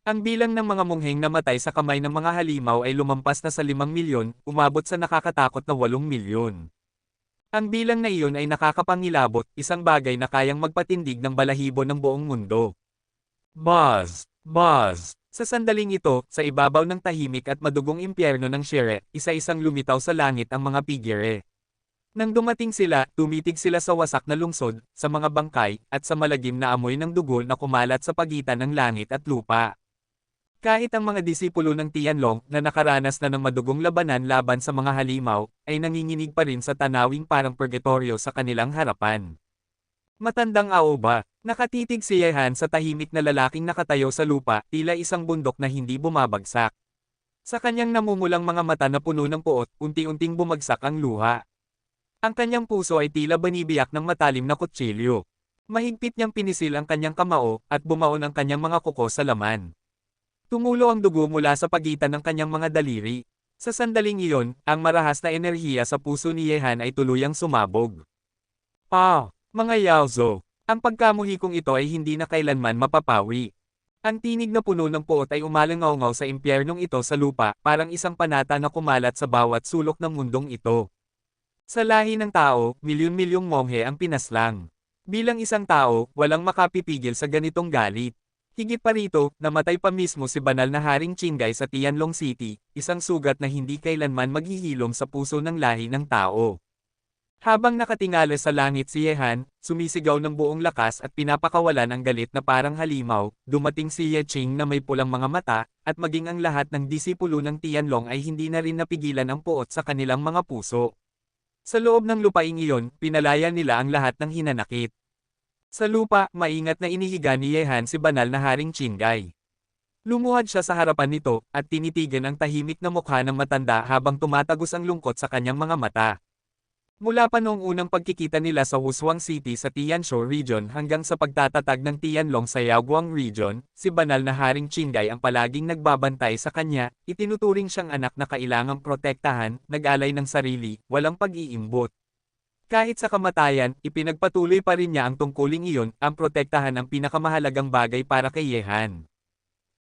Ang bilang ng mga mungheng namatay sa kamay ng mga halimaw ay lumampas na sa 5 milyon, umabot sa nakakatakot na 8 milyon. Ang bilang na iyon ay nakakapangilabot, isang bagay na kayang magpatindig ng balahibo ng buong mundo. Buzz! Sa sandaling ito, sa ibabaw ng tahimik at madugong impyerno ng Shire, isa-isang lumitaw sa langit ang mga pigire. Nang dumating sila, tumitig sila sa wasak na lungsod, sa mga bangkay, at sa malagim na amoy ng dugo na kumalat sa pagitan ng langit at lupa. Kahit ang mga disipulo ng Tianlong na nakaranas na ng madugong labanan laban sa mga halimaw, ay nanginginig pa rin sa tanawing parang purgatorio sa kanilang harapan. Matandang aoba, nakatitig si Yehan sa tahimik na lalaking nakatayo sa lupa, tila isang bundok na hindi bumabagsak. Sa kanyang namumulang mga mata na puno ng puot, unti-unting bumagsak ang luha. Ang kanyang puso ay tila banibiyak ng matalim na kutsilyo. Mahigpit niyang pinisil ang kanyang kamao, at bumaon ang kanyang mga kuko sa laman. Tumulo ang dugo mula sa pagitan ng kanyang mga daliri. Sa sandaling iyon, ang marahas na enerhiya sa puso ni Yehan ay tuluyang sumabog. Mga Yaozo, ang pagkamuhi kong ito ay hindi na kailanman mapapawi. Ang tinig na puno ng puot ay umalangaw-ngaw sa impyernong ito sa lupa, parang isang panata na kumalat sa bawat sulok ng mundong ito. Sa lahi ng tao, milyon-milyong monghe ang pinaslang. Bilang isang tao, walang makapipigil sa ganitong galit. Higit pa rito, namatay pa mismo si banal na Haring Qinggay sa Tianlong City, isang sugat na hindi kailanman maghihilom sa puso ng lahi ng tao. Habang nakatingala sa langit si Yehan, sumisigaw ng buong lakas at pinapakawalan ang galit na parang halimaw, dumating si Ye Qing na may pulang mga mata, at maging ang lahat ng disipulo ng Tianlong ay hindi na rin napigilan ang puot sa kanilang mga puso. Sa loob ng lupaing iyon, pinalaya nila ang lahat ng hinanakit. Sa lupa, maingat na inihiga ni Yehan si banal na Haring Qinggay. Lumuhad siya sa harapan nito, at tinitigan ang tahimik na mukha ng matanda habang tumatagos ang lungkot sa kanyang mga mata. Mula pa noong unang pagkikita nila sa Wushuang City sa Tianzhou Region hanggang sa pagtatatag ng Tianlong sa Yaoguang Region, si banal na Haring Qinggay ang palaging nagbabantay sa kanya, itinuturing siyang anak na kailangang protektahan, nag-alay ng sarili, walang pag-iimbot. Kahit sa kamatayan, ipinagpatuloy pa rin niya ang tungkuling iyon, ang protektahan ang pinakamahalagang bagay para kay Yehan.